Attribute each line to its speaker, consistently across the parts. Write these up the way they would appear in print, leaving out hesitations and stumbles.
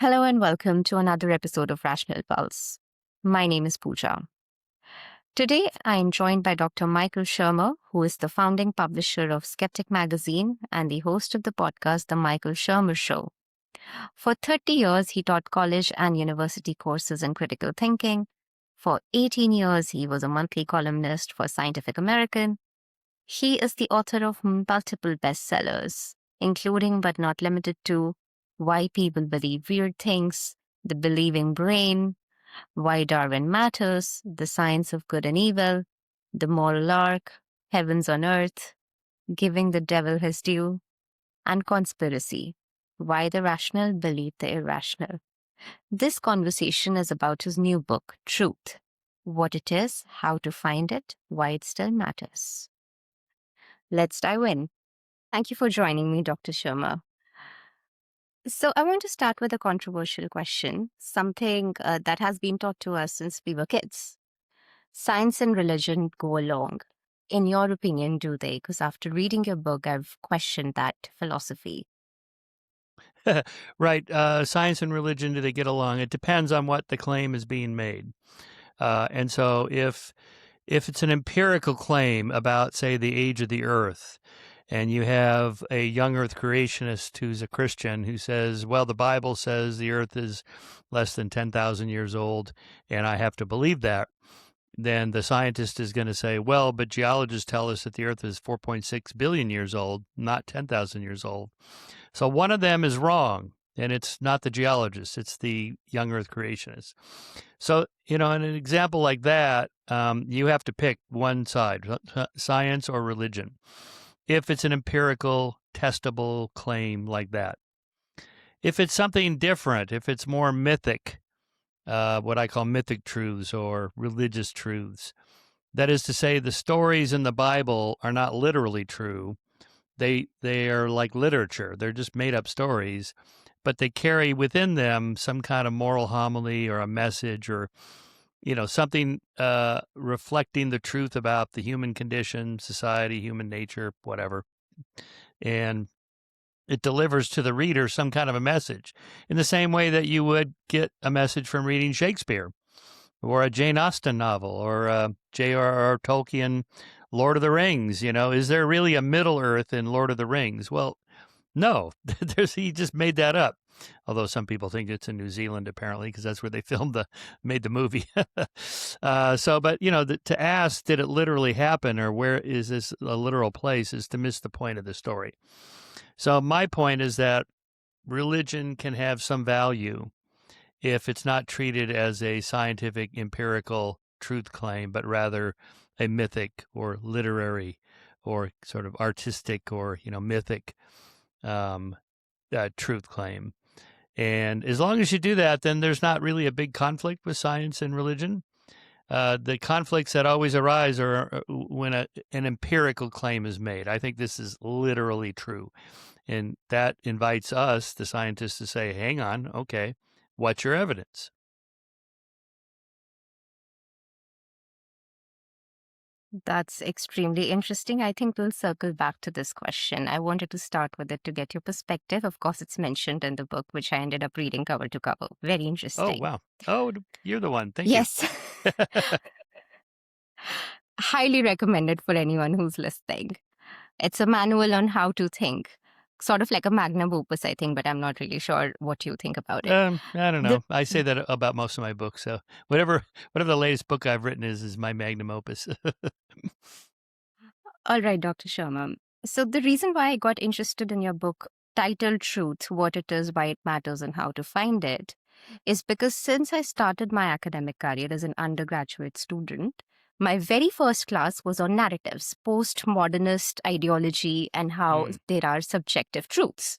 Speaker 1: Hello and welcome to another episode of Rational Pulse. My name is Pooja. Today, I am joined by Dr. Michael Shermer, who is the founding publisher of Skeptic magazine and the host of the podcast, The Michael Shermer Show. For 30 years, he taught college and university courses in critical thinking. For 18 years, he was a monthly columnist for Scientific American. He is the author of multiple bestsellers, including but not limited to Why People Believe Weird Things, The Believing Brain, Why Darwin Matters, The Science of Good and Evil, The Moral Arc, Heavens on Earth, Giving the Devil His Due, and Conspiracy, Why the Rational Believe the Irrational. This conversation is about his new book, Truth, what it is, how to find it, why it still matters. Let's dive in. Thank you for joining me, Dr. Sharma. So I want to start with a controversial question, something that has been taught to us since we were kids. Science and religion go along. In your opinion, do they? Because after reading your book, I've questioned that philosophy.
Speaker 2: Right. Science and religion, do they get along? It depends on what the claim is being made. And so if it's an empirical claim about, say, the age of the Earth, and you have a young Earth creationist who's a Christian who says, well, the Bible says the Earth is less than 10,000 years old, and I have to believe that, then the scientist is going to say, well, but geologists tell us that the Earth is 4.6 billion years old, not 10,000 years old. So one of them is wrong, and it's not the geologist, it's the young Earth creationist. So, in an example like that, you have to pick one side, science or religion, if it's an empirical, testable claim like that. If it's something different, if it's more mythic, what I call mythic truths or religious truths, that is to say, the stories in the Bible are not literally true. They are like literature. They're just made up stories, but they carry within them some kind of moral homily or a message or, something reflecting the truth about the human condition, society, human nature, whatever. And it delivers to the reader some kind of a message in the same way that you would get a message from reading Shakespeare or a Jane Austen novel or J.R.R. Tolkien, Lord of the Rings. Is there really a Middle Earth in Lord of the Rings? Well, no, he just made that up. Although some people think it's in New Zealand, apparently, because that's where they made the movie. But to ask, did it literally happen, or where is this a literal place, is to miss the point of the story. So my point is that religion can have some value if it's not treated as a scientific, empirical truth claim, but rather a mythic or literary or sort of artistic or, mythic truth claim. And as long as you do that, then there's not really a big conflict with science and religion. The conflicts that always arise are when an empirical claim is made. I think this is literally true. And that invites us, the scientists, to say, hang on, okay, what's your evidence?
Speaker 1: That's extremely interesting. I think we'll circle back to this question. I wanted to start with it to get your perspective. Of course, it's mentioned in the book, which I ended up reading cover to cover. Very
Speaker 2: Oh,
Speaker 1: interesting.
Speaker 2: wow. Oh, you're the one. Thank
Speaker 1: Yes.
Speaker 2: you.
Speaker 1: Highly recommended for anyone who's listening. It's a manual on how to think, sort of like a magnum opus, I think, but I'm not really sure what you think about it.
Speaker 2: I don't know. I say that about most of my books. So whatever the latest book I've written is my magnum opus.
Speaker 1: All right, Dr. Sharma. So the reason why I got interested in your book titled Truth, What It Is, Why It Matters, and How to Find It, is because since I started my academic career as an undergraduate student, my very first class was on narratives, postmodernist ideology, and how there are subjective truths.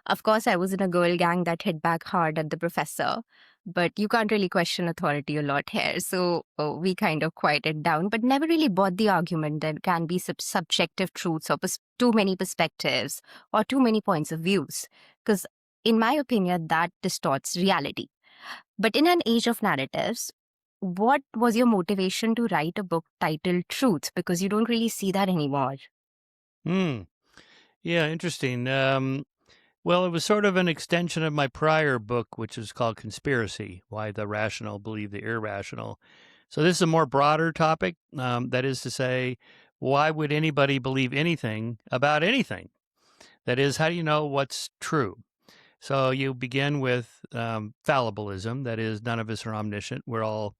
Speaker 1: Of course, I was in a girl gang that hit back hard at the professor, but you can't really question authority a lot here. So we kind of quieted down, but never really bought the argument that can be subjective truths or too many perspectives or too many points of views. Because in my opinion, that distorts reality. But in an age of narratives, what was your motivation to write a book titled Truth? Because you don't really see that anymore.
Speaker 2: Yeah, interesting. Well, it was sort of an extension of my prior book, which is called Conspiracy: Why the Rational Believe the Irrational. So this is a more broader topic. That is to say, why would anybody believe anything about anything? That is, how do you know what's true? So you begin with fallibilism. That is, none of us are omniscient. We're all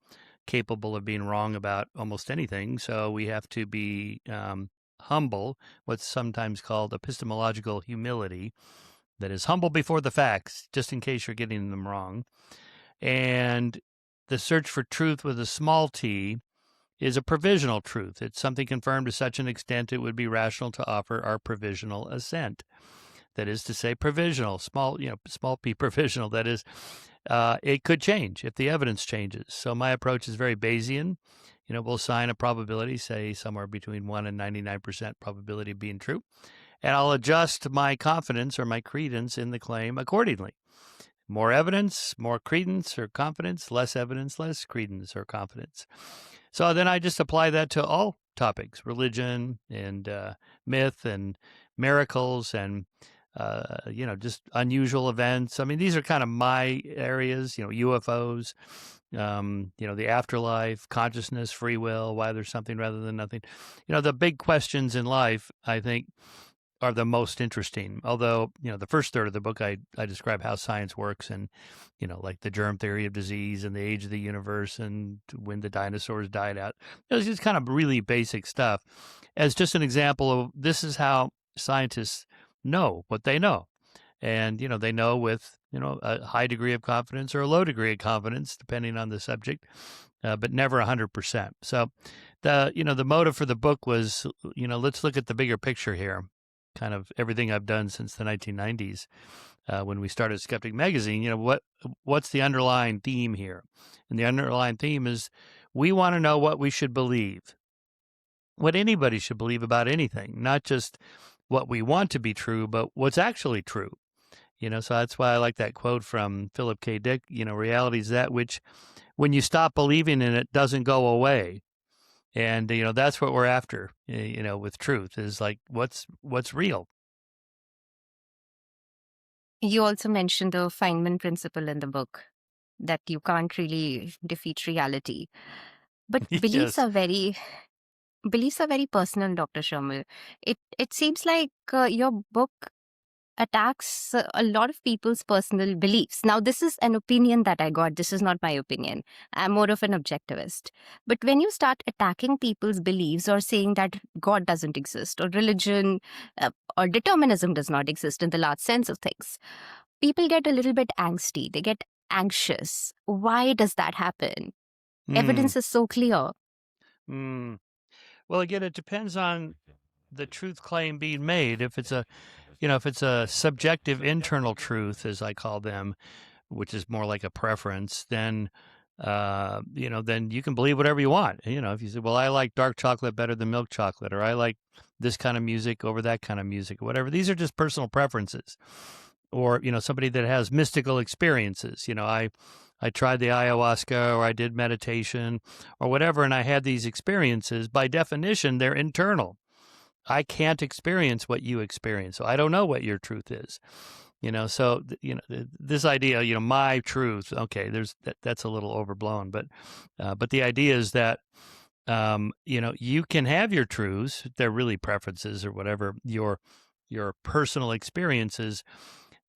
Speaker 2: capable of being wrong about almost anything. So we have to be humble, what's sometimes called epistemological humility. That is, humble before the facts, just in case you're getting them wrong. And the search for truth with a small t is a provisional truth. It's something confirmed to such an extent it would be rational to offer our provisional assent. That is to say, provisional, small p provisional. That is, it could change if the evidence changes. So my approach is very Bayesian. We'll assign a probability, say somewhere between 1 and 99% probability of being true, and I'll adjust my confidence or my credence in the claim accordingly. More evidence, more credence or confidence; less evidence, less credence or confidence. So then I just apply that to all topics: religion and myth and miracles and just unusual events. I mean, these are kind of my areas. UFOs, the afterlife, consciousness, free will, why there's something rather than nothing. The big questions in life, I think, are the most interesting. Although, the first third of the book, I describe how science works and, like the germ theory of disease and the age of the universe and when the dinosaurs died out. It's just kind of really basic stuff as just an example of this is how scientists know what they know. And, they know with, a high degree of confidence or a low degree of confidence, depending on the subject, but never 100%. So the motive for the book was, let's look at the bigger picture here. Kind of everything I've done since the 1990s, when we started Skeptic Magazine. What's the underlying theme here? And the underlying theme is we want to know what we should believe, what anybody should believe about anything, not just what we want to be true, but what's actually true. So that's why I like that quote from Philip K. Dick. Reality is that which, when you stop believing in it, doesn't go away. And, that's what we're after, with truth is like, what's real.
Speaker 1: You also mentioned the Feynman principle in the book, that you can't really defeat reality. But beliefs
Speaker 2: Yes.
Speaker 1: are very personal, Dr. Shermer. It seems like your book attacks a lot of people's personal beliefs. Now, this is an opinion that I got. This is not my opinion. I'm more of an objectivist. But when you start attacking people's beliefs or saying that God doesn't exist or religion or determinism does not exist in the large sense of things, people get a little bit angsty. They get anxious. Why does that happen? Evidence is so clear.
Speaker 2: Well, again, it depends on the truth claim being made. If it's a subjective internal truth, as I call them, which is more like a preference, then then you can believe whatever you want. If you say, well, I like dark chocolate better than milk chocolate, or I like this kind of music over that kind of music, or whatever. These are just personal preferences. Or, somebody that has mystical experiences. I tried the ayahuasca, or I did meditation or whatever, and I had these experiences. By definition, they're internal. I can't experience what you experience, so I don't know what your truth is. So this idea, my truth. Okay, that's a little overblown, but the idea is that you can have your truths. They're really preferences or whatever your personal experiences.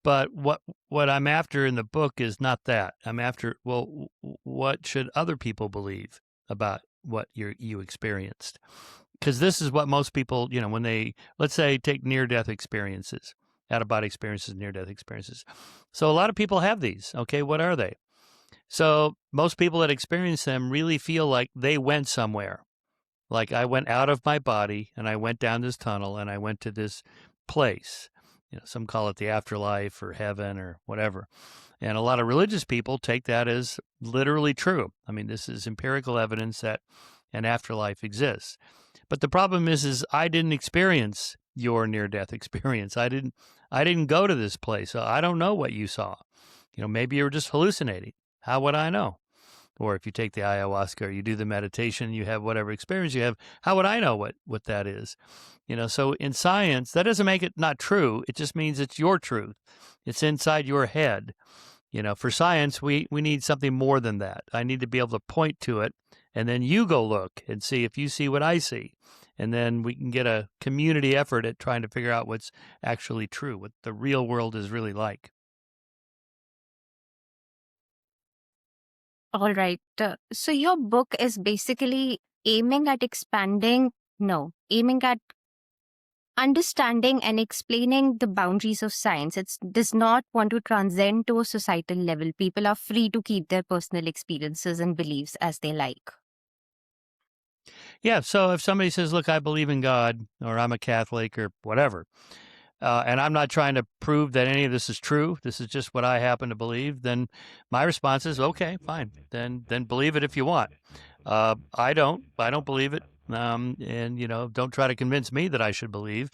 Speaker 2: But what I'm after in the book is not that. I'm after, well, what should other people believe about what you experienced? Because this is what most people, when they, let's say, take near-death experiences, out-of-body experiences, near-death experiences. So a lot of people have these. Okay, what are they? So most people that experience them really feel like they went somewhere. Like I went out of my body and I went down this tunnel and I went to this place. Some call it the afterlife or heaven or whatever. And a lot of religious people take that as literally true. I mean, this is empirical evidence that an afterlife exists. But the problem is I didn't experience your near-death experience. I didn't go to this place. So I don't know what you saw. Maybe you were just hallucinating. How would I know? or if you take the ayahuasca or you do the meditation, you have whatever experience you have, how would I know what that is? So in science, that doesn't make it not true. It just means it's your truth. It's inside your head. For science, we need something more than that. I need to be able to point to it, and then you go look and see if you see what I see. And then we can get a community effort at trying to figure out what's actually true, what the real world is really like.
Speaker 1: All right. So your book is basically aiming at understanding and explaining the boundaries of science. It does not want to transcend to a societal level. People are free to keep their personal experiences and beliefs as they like.
Speaker 2: Yeah, so if somebody says, look, I believe in God, or I'm a Catholic, or whatever, and I'm not trying to prove that any of this is true, this is just what I happen to believe, then my response is, okay, fine, then believe it if you want. I don't believe it, and don't try to convince me that I should believe,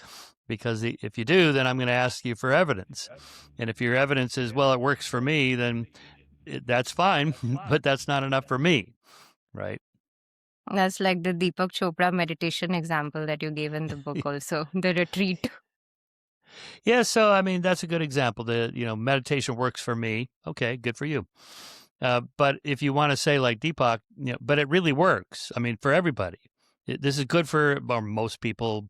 Speaker 2: because if you do, then I'm going to ask you for evidence, and if your evidence is, well, it works for me, then that's fine, but that's not enough for me, right?
Speaker 1: That's like the Deepak Chopra meditation example that you gave in the book also, the retreat.
Speaker 2: Yeah, so I mean that's a good example. Meditation works for me. Okay, good for you. But if you want to say like Deepak, but it really works. I mean, for everybody, this is good for most people,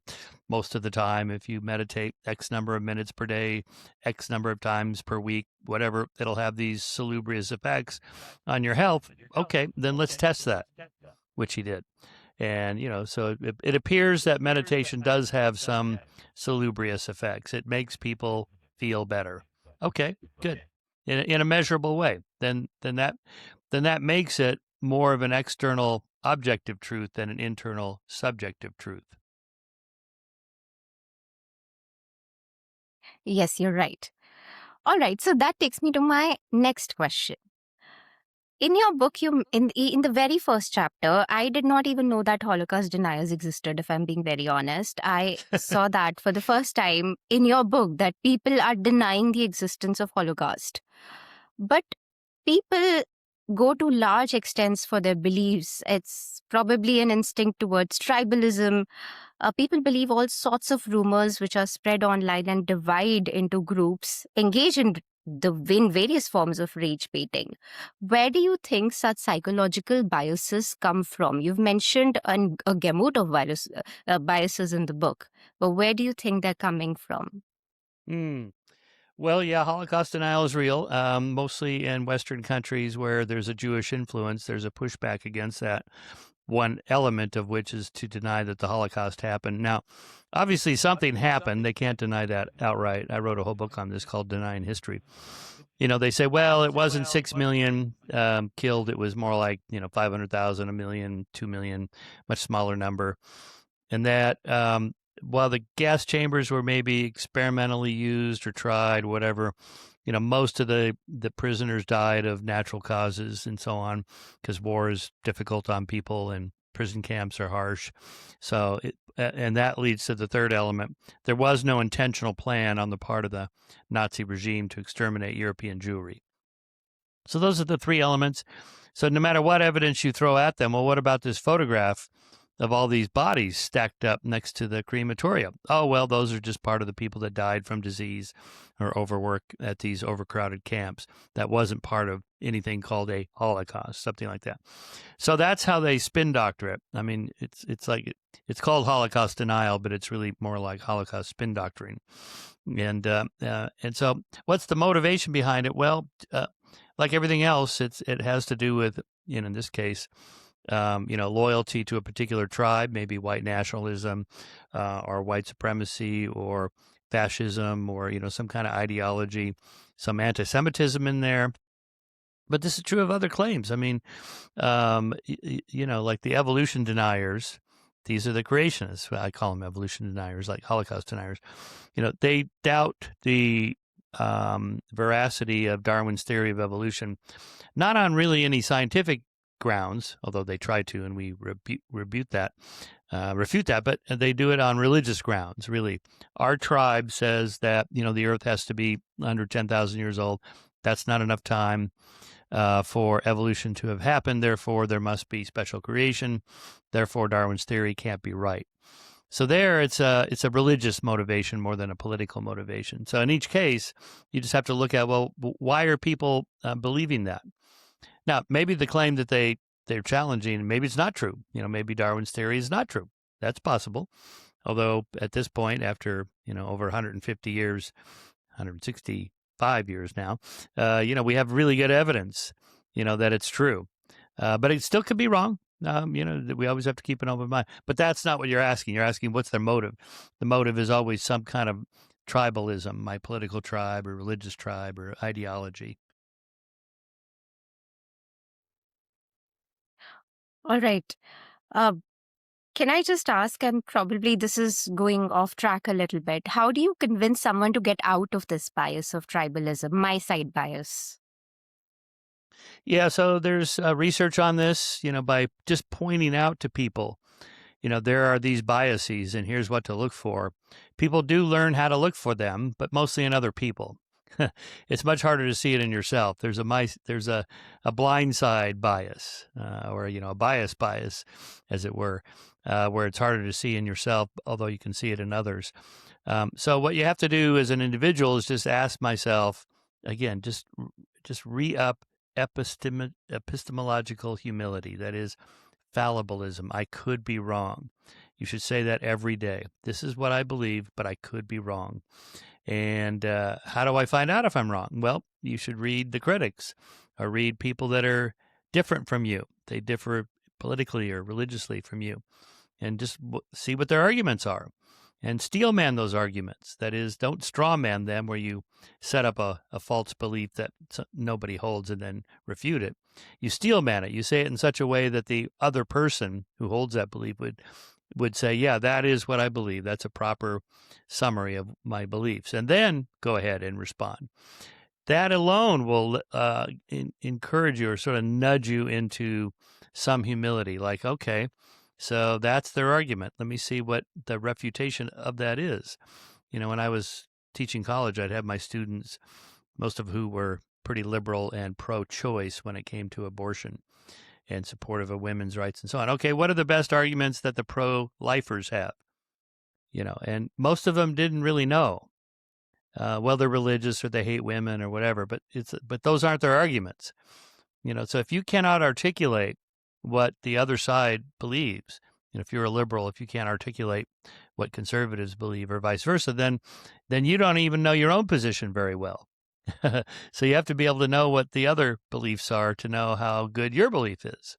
Speaker 2: most of the time. If you meditate X number of minutes per day, X number of times per week, whatever, it'll have these salubrious effects on your health. Okay, then let's test that, which he did. And, so it appears that meditation does have some salubrious effects. It makes people feel better. Okay, good. In a measurable way. Then that makes it more of an external objective truth than an internal subjective truth.
Speaker 1: Yes, you're right. All right. So that takes me to my next question. In your book, in the very first chapter, I did not even know that Holocaust deniers existed, if I'm being very honest. I saw that for the first time in your book, that people are denying the existence of Holocaust. But people go to large extents for their beliefs. It's probably an instinct towards tribalism. People believe all sorts of rumors which are spread online and divide into groups, engage in various forms of rage baiting. Where do you think such psychological biases come from? You've mentioned a gamut of biases in the book, but where do you think they're coming from?
Speaker 2: Well, yeah, Holocaust denial is real, mostly in Western countries where there's a Jewish influence. There's a pushback against that, one element of which is to deny that the Holocaust happened. Now, obviously, something happened. They can't deny that outright. I wrote a whole book on this called Denying History. They say, well, it wasn't 6 million killed. It was more like, 500,000, a million, 2 million, much smaller number. And that while the gas chambers were maybe experimentally used or tried, whatever, most of the prisoners died of natural causes and so on, because war is difficult on people and prison camps are harsh. So, and that leads to the third element. There was no intentional plan on the part of the Nazi regime to exterminate European Jewry. So those are the three elements. So no matter what evidence you throw at them, well, what about this photograph of all these bodies stacked up next to the crematorium? Oh, well, those are just part of the people that died from disease or overwork at these overcrowded camps. That wasn't part of anything called a Holocaust, something like that. So that's how they spin doctor it. I mean, it's called Holocaust denial, but it's really more like Holocaust spin doctoring. And so what's the motivation behind it? Well, like everything else, it has to do with, in this case, loyalty to a particular tribe, maybe white nationalism, or white supremacy, or fascism, or, some kind of ideology, some anti-Semitism in there. But this is true of other claims. I mean, like the evolution deniers, these are the creationists. I call them evolution deniers, like Holocaust deniers. They doubt the veracity of Darwin's theory of evolution, not on really any scientific grounds, although they try to, and we refute that, but they do it on religious grounds, really. Our tribe says that, the earth has to be under 10,000 years old. That's not enough time. for evolution to have happened. Therefore, there must be special creation. Therefore, Darwin's theory can't be right. So there, it's a religious motivation more than a political motivation. So in each case, you just have to look at, well, why are people believing that? Now, maybe the claim that they're challenging, maybe it's not true. Maybe Darwin's theory is not true. That's possible. Although at this point, after over 150 years, 165 years now, we have really good evidence, that it's true. But it still could be wrong. We always have to keep an open mind. But that's not what you're asking. You're asking what's their motive. The motive is always some kind of tribalism, my political tribe or religious tribe or ideology.
Speaker 1: All right. Uh, can I just ask, and probably this is going off track a little bit, how do you convince someone to get out of this bias of tribalism, my side bias?
Speaker 2: Yeah, so there's research on this, by just pointing out to people, there are these biases and here's what to look for. People do learn how to look for them, but mostly in other people. It's much harder to see it in yourself. There's a blind side bias, or a bias, as it were, where it's harder to see in yourself, although you can see it in others. So what you have to do as an individual is just ask myself again, just re-up epistemological humility. That is fallibilism. I could be wrong. You should say that every day. This is what I believe, but I could be wrong. And how do I find out if I'm wrong? Well, you should read the critics or read people that are different from you. They differ politically or religiously from you, and just see what their arguments are and steel man those arguments. That is, don't straw man them where you set up a false belief that nobody holds and then refute it. You steel man it. You say it in such a way that the other person who holds that belief would say, yeah, that is what I believe. That's a proper summary of my beliefs. And then go ahead and respond. That alone will encourage you or sort of nudge you into some humility. Like, okay, so that's their argument. Let me see what the refutation of that is. When I was teaching college, I'd have my students, most of who were pretty liberal and pro-choice when it came to abortion and supportive of women's rights and so on. Okay, what are the best arguments that the pro-lifers have? And most of them didn't really know. Well, they're religious or they hate women or whatever, but those aren't their arguments. So if you cannot articulate what the other side believes, if you're a liberal, if you can't articulate what conservatives believe or vice versa, then you don't even know your own position very well. So you have to be able to know what the other beliefs are to know how good your belief is.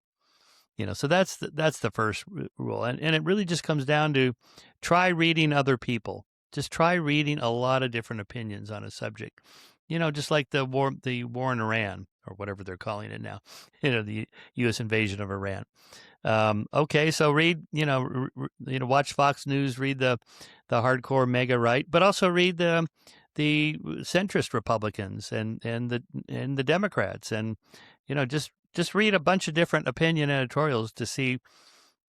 Speaker 2: So that's the first rule. And it really just comes down to try reading other people. Just try reading a lot of different opinions on a subject. Just like the war in Iran, or whatever they're calling it now, the U.S. invasion of Iran. Okay, so read, watch Fox News, read the hardcore mega right, but also read the centrist Republicans and the Democrats, and just read a bunch of different opinion editorials to see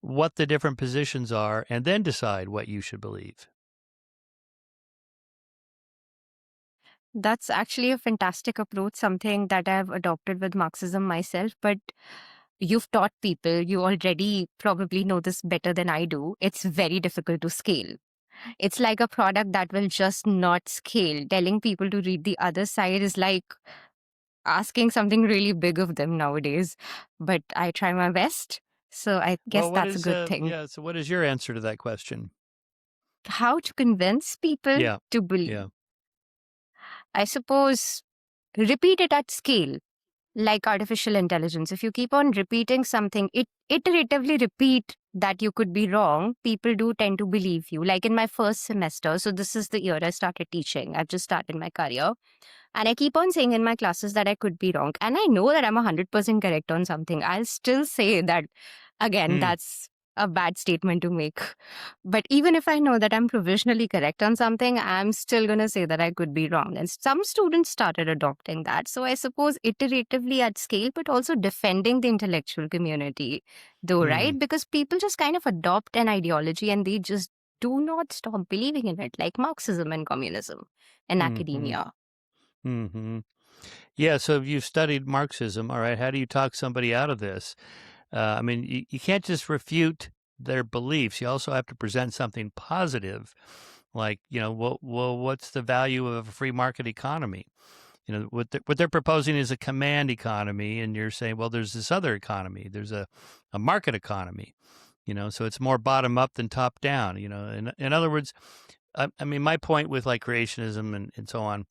Speaker 2: what the different positions are, and then decide what you should believe.
Speaker 1: That's actually a fantastic approach, something that I've adopted with Marxism myself. But you've taught people, you already probably know this better than I do. It's very difficult to scale. It's like a product that will just not scale. Telling people to read the other side is like asking something really big of them nowadays. But I try my best. So I guess
Speaker 2: Well,
Speaker 1: that's a good thing.
Speaker 2: so what is your answer to that question?
Speaker 1: How to convince people
Speaker 2: Yeah.
Speaker 1: to believe?
Speaker 2: Yeah.
Speaker 1: I suppose repeat it at scale, like artificial intelligence. If you keep on repeating something, iteratively repeat that you could be wrong, people do tend to believe you. Like in my first semester, so this is the year I started teaching. I've just started my career. And I keep on saying in my classes that I could be wrong. And I know that I'm 100% correct on something. I'll still say that, again, that's a bad statement to make. But even if I know that I'm provisionally correct on something, I'm still going to say that I could be wrong. And some students started adopting that. So I suppose iteratively at scale, but also defending the intellectual community, though, right? Because people just kind of adopt an ideology and they just do not stop believing in it, like Marxism and communism and academia.
Speaker 2: Mm-hmm. Yeah, so if you've studied Marxism, all right, how do you talk somebody out of this? I mean, you can't just refute their beliefs. You also have to present something positive, like, well, what's the value of a free market economy? What they're proposing is a command economy, and you're saying, well, there's this other economy. There's a market economy, so it's more bottom up than top down. In other words, I mean, my point with like creationism and so on,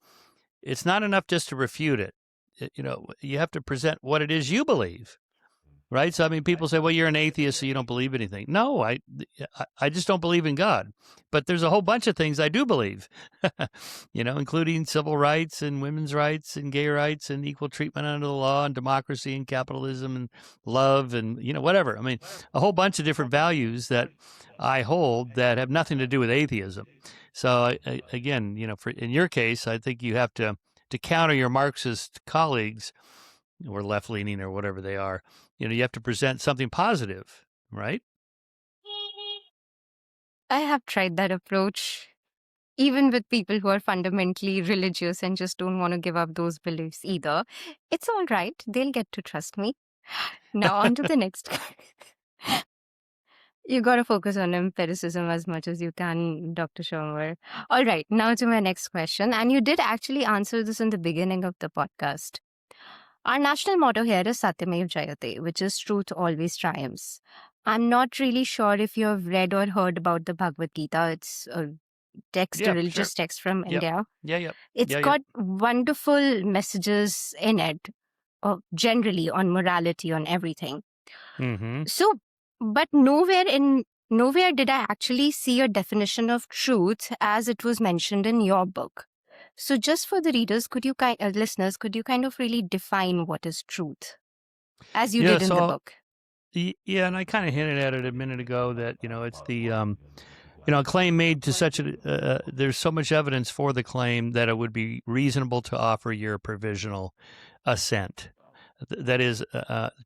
Speaker 2: it's not enough just to refute it. You have to present what it is you believe, right? So I mean, people say, "Well, you're an atheist, so you don't believe anything." No, I just don't believe in God. But there's a whole bunch of things I do believe, including civil rights and women's rights and gay rights and equal treatment under the law and democracy and capitalism and love and whatever. I mean, a whole bunch of different values that I hold that have nothing to do with atheism. So again, in your case, I think you have to counter your Marxist colleagues or left leaning or whatever they are. You have to present something positive, right?
Speaker 1: I have tried that approach, even with people who are fundamentally religious and just don't want to give up those beliefs either. It's all right. They'll get to trust me. Now, on to the next. You got to focus on empiricism as much as you can, Dr. Shermer. All right, now to my next question. And you did actually answer this in the beginning of the podcast. Our national motto here is Satyamev Jayate, which is truth always triumphs. I'm not really sure if you have read or heard about the Bhagavad Gita. It's a text, a
Speaker 2: Yeah, sure.
Speaker 1: religious text from
Speaker 2: Yep.
Speaker 1: India.
Speaker 2: Yep.
Speaker 1: It's got wonderful messages in it, generally on morality, on everything.
Speaker 2: Mm-hmm.
Speaker 1: So, but nowhere did I actually see a definition of truth as it was mentioned in your book. So, just for the readers, listeners, could you kind of really define what is truth, as you did in the book?
Speaker 2: Yeah, and I kind of hinted at it a minute ago that it's the a claim made to such a there's so much evidence for the claim that it would be reasonable to offer your provisional assent. That is,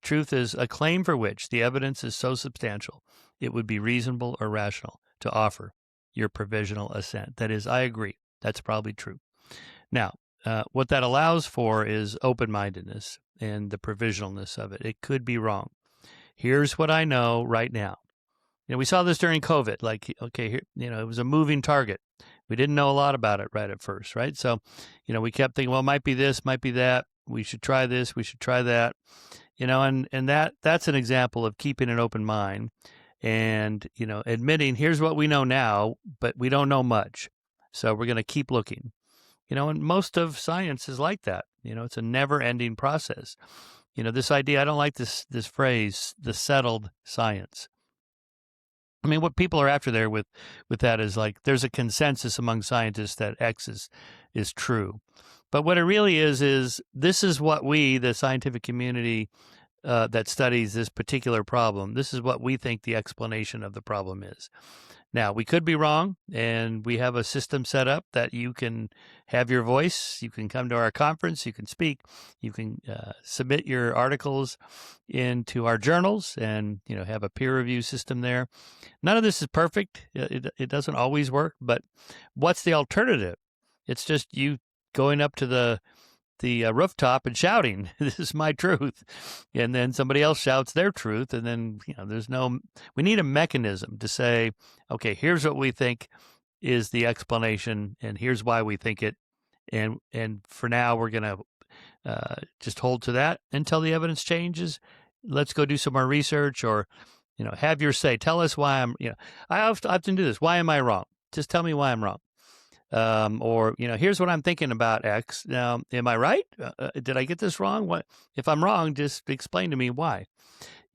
Speaker 2: truth is a claim for which the evidence is so substantial it would be reasonable or rational to offer your provisional assent. That is, I agree. That's probably true. Now, what that allows for is open-mindedness and the provisionalness of it. It could be wrong. Here's what I know right now. We saw this during COVID. Like, okay, here, it was a moving target. We didn't know a lot about it right at first, right? So, we kept thinking, well, it might be this, might be that. We should try this, we should try that. And that's an example of keeping an open mind and, admitting here's what we know now, but we don't know much. So we're going to keep looking. And most of science is like that. It's a never-ending process. This idea, I don't like this phrase, the settled science. I mean, what people are after there with that is like there's a consensus among scientists that X is true. But what it really is this is what we, the scientific community that studies this particular problem, this is what we think the explanation of the problem is. Now, we could be wrong, and we have a system set up that you can have your voice. You can come to our conference. You can speak. You can submit your articles into our journals and, have a peer review system there. None of this is perfect. It doesn't always work, but what's the alternative? It's just you going up to the rooftop and shouting, "This is my truth," and then somebody else shouts their truth, and then we need a mechanism to say, okay, here's what we think is the explanation, and here's why we think it, and for now we're gonna just hold to that until the evidence changes. Let's go do some more research, or have your say. Tell us why I often do this. Why am I wrong? Just tell me why I'm wrong. Or here's what I'm thinking about X. Now, am I right? Did I get this wrong? What if I'm wrong? Just explain to me why.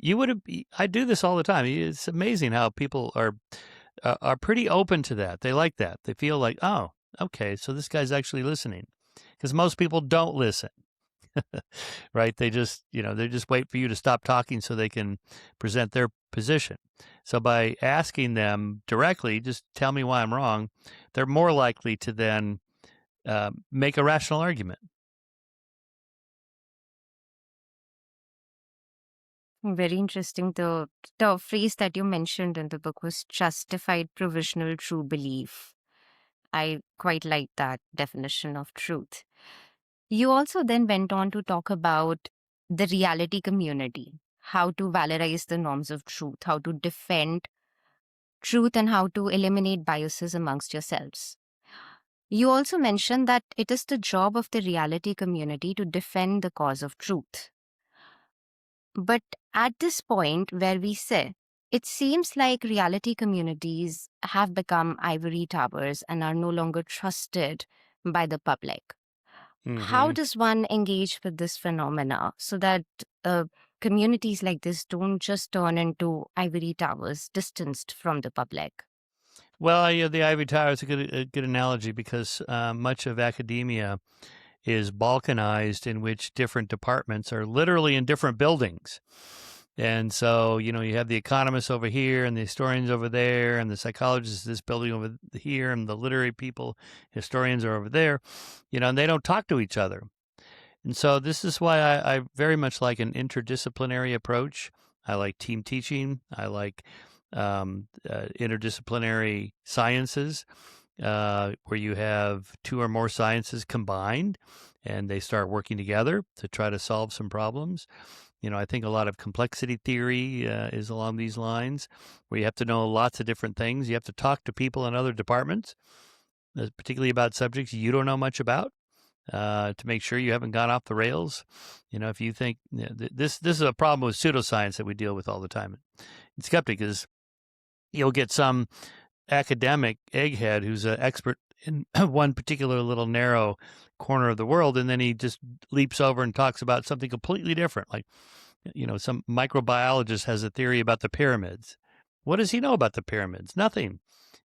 Speaker 2: I do this all the time. It's amazing how people are pretty open to that. They like that. They feel like, oh, okay, so this guy's actually listening, because most people don't listen. Right? They just wait for you to stop talking so they can present their position. So by asking them directly, just tell me why I'm wrong, they're more likely to then make a rational argument.
Speaker 1: Very interesting. The phrase that you mentioned in the book was justified provisional true belief. I quite like that definition of truth. You also then went on to talk about the reality community, how to valorize the norms of truth, how to defend truth, and how to eliminate biases amongst yourselves. You also mentioned that it is the job of the reality community to defend the cause of truth. But at this point where we sit, it seems like reality communities have become ivory towers and are no longer trusted by the public. How
Speaker 2: Hmm.
Speaker 1: does one engage with this phenomena so that communities like this don't just turn into ivory towers distanced from the public?
Speaker 2: Well, yeah, the ivory tower is a good analogy because much of academia is balkanized, in which different departments are literally in different buildings. And so, you have the economists over here and the historians over there and the psychologists this building over here and the literary people, historians are over there, and they don't talk to each other. And so this is why I very much like an interdisciplinary approach. I like team teaching. I like interdisciplinary sciences, where you have two or more sciences combined and they start working together to try to solve some problems. I think a lot of complexity theory is along these lines, where you have to know lots of different things. You have to talk to people in other departments, particularly about subjects you don't know much about, to make sure you haven't gone off the rails. If you think this is a problem with pseudoscience that we deal with all the time. And skeptic is you'll get some academic egghead who's an expert in one particular little narrow corner of the world, and then he just leaps over and talks about something completely different. Like, some microbiologist has a theory about the pyramids. What does he know about the pyramids? Nothing.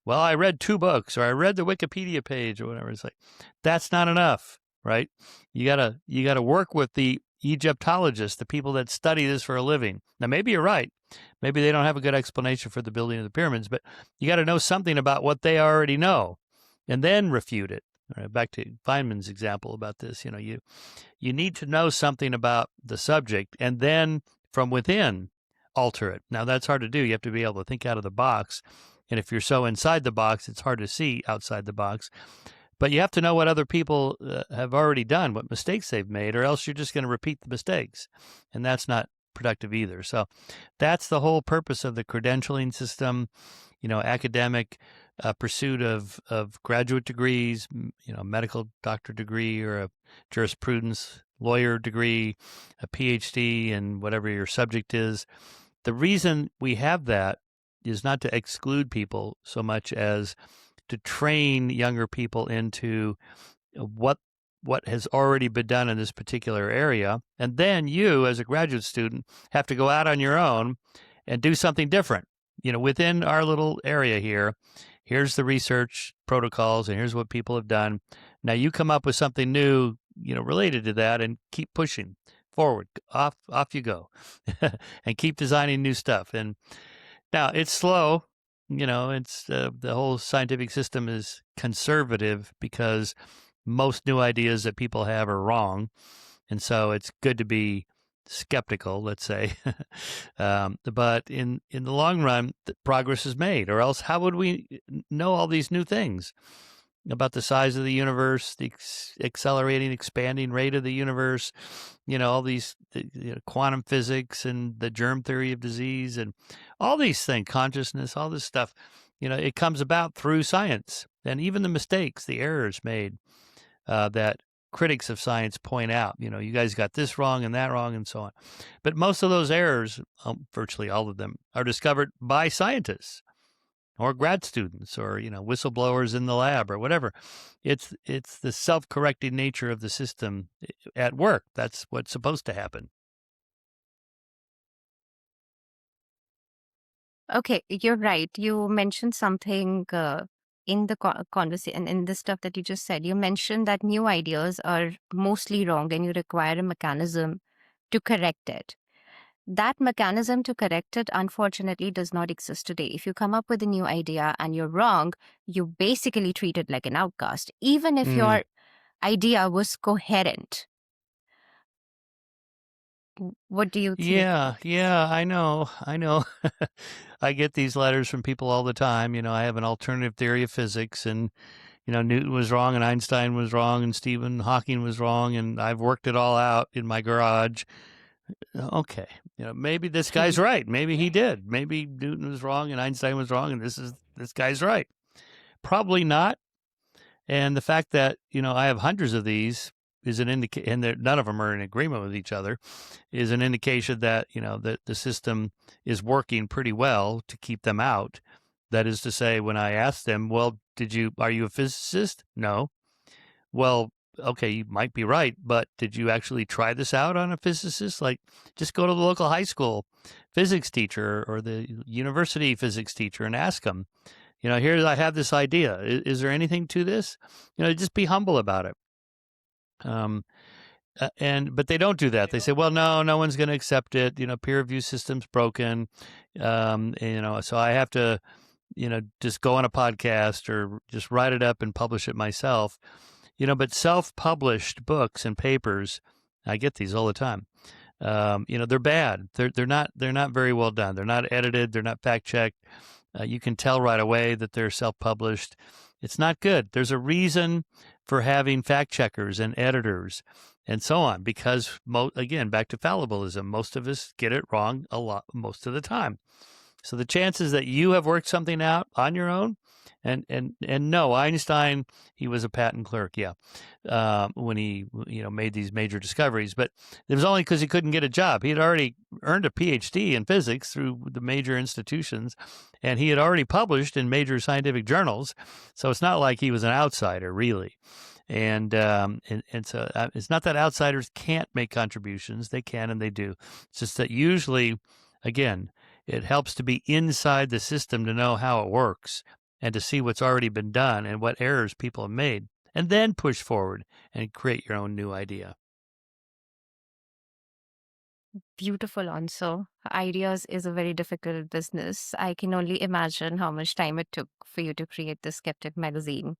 Speaker 2: Well, I read 2 books, or I read the Wikipedia page, or whatever. It's like, that's not enough, right? You gotta work with the Egyptologists, the people that study this for a living. Now, maybe you're right. Maybe they don't have a good explanation for the building of the pyramids, but you got to know something about what they already know, and then refute it. All right, back to Feynman's example about this. You need to know something about the subject, and then from within alter it. Now, that's hard to do. You have to be able to think out of the box. And if you're so inside the box, it's hard to see outside the box. But you have to know what other people have already done, what mistakes they've made, or else you're just going to repeat the mistakes. And that's not productive either. So that's the whole purpose of the credentialing system, academic pursuit of graduate degrees, medical doctor degree or a jurisprudence lawyer degree, a PhD in whatever your subject is. The reason we have that is not to exclude people so much as to train younger people into what has already been done in this particular area. And then you, as a graduate student, have to go out on your own and do something different. Within our little area here, here's the research protocols and here's what people have done. Now you come up with something new, related to that, and keep pushing forward. Off you go. And keep designing new stuff. And now it's slow. It's the whole scientific system is conservative because most new ideas that people have are wrong. And so it's good to be skeptical, let's say. But in the long run, progress is made, or else how would we know all these new things about the size of the universe, the accelerating, expanding rate of the universe, all these quantum physics and the germ theory of disease and all these things, consciousness, all this stuff, it comes about through science. And even the mistakes, the errors made that critics of science point out, you guys got this wrong and that wrong and so on. But most of those errors, virtually all of them, are discovered by scientists or grad students or whistleblowers in the lab or whatever. It's the self-correcting nature of the system at work. That's what's supposed to happen.
Speaker 1: Okay, you're right. You mentioned something in the conversation, in the stuff that you just said. You mentioned that new ideas are mostly wrong and you require a mechanism to correct it. That mechanism to correct it, unfortunately, does not exist today. If you come up with a new idea and you're wrong, you basically treat it like an outcast, even if
Speaker 2: Mm.
Speaker 1: your idea was coherent. What do you think?
Speaker 2: Yeah, I know. I get these letters from people all the time. I have an alternative theory of physics, and Newton was wrong and Einstein was wrong and Stephen Hawking was wrong, and I've worked it all out in my garage. Okay, maybe this guy's right. Maybe he did. Maybe Newton was wrong and Einstein was wrong, and this guy's right. Probably not. And the fact that I have hundreds of these is an indication, and none of them are in agreement with each other, is an indication that that the system is working pretty well to keep them out. That is to say, when I ask them, well, are you a physicist? No. Well, okay, you might be right, but did you actually try this out on a physicist? Like, just go to the local high school physics teacher or the university physics teacher and ask them, here I have this idea. Is there anything to this? Just be humble about it. But they don't do that. They say, well, no one's going to accept it. Peer review system's broken. So I have to, just go on a podcast or just write it up and publish it myself. But self-published books and papers, I get these all the time. They're bad. They're not very well done. They're not edited. They're not fact-checked. You can tell right away that they're self-published. It's not good. There's a reason for having fact-checkers and editors and so on, because again, back to fallibilism, most of us get it wrong a lot, most of the time. So the chances that you have worked something out on your own, and no, Einstein, he was a patent clerk, when he made these major discoveries, but it was only because he couldn't get a job. He had already earned a PhD in physics through the major institutions, and he had already published in major scientific journals. So it's not like he was an outsider, really. And so it's not that outsiders can't make contributions. They can, and they do. It's just that usually, again, it helps to be inside the system to know how it works and to see what's already been done and what errors people have made, and then push forward and create your own new idea.
Speaker 1: Beautiful answer. Ideas is a very difficult business. I can only imagine how much time it took for you to create the Skeptic magazine.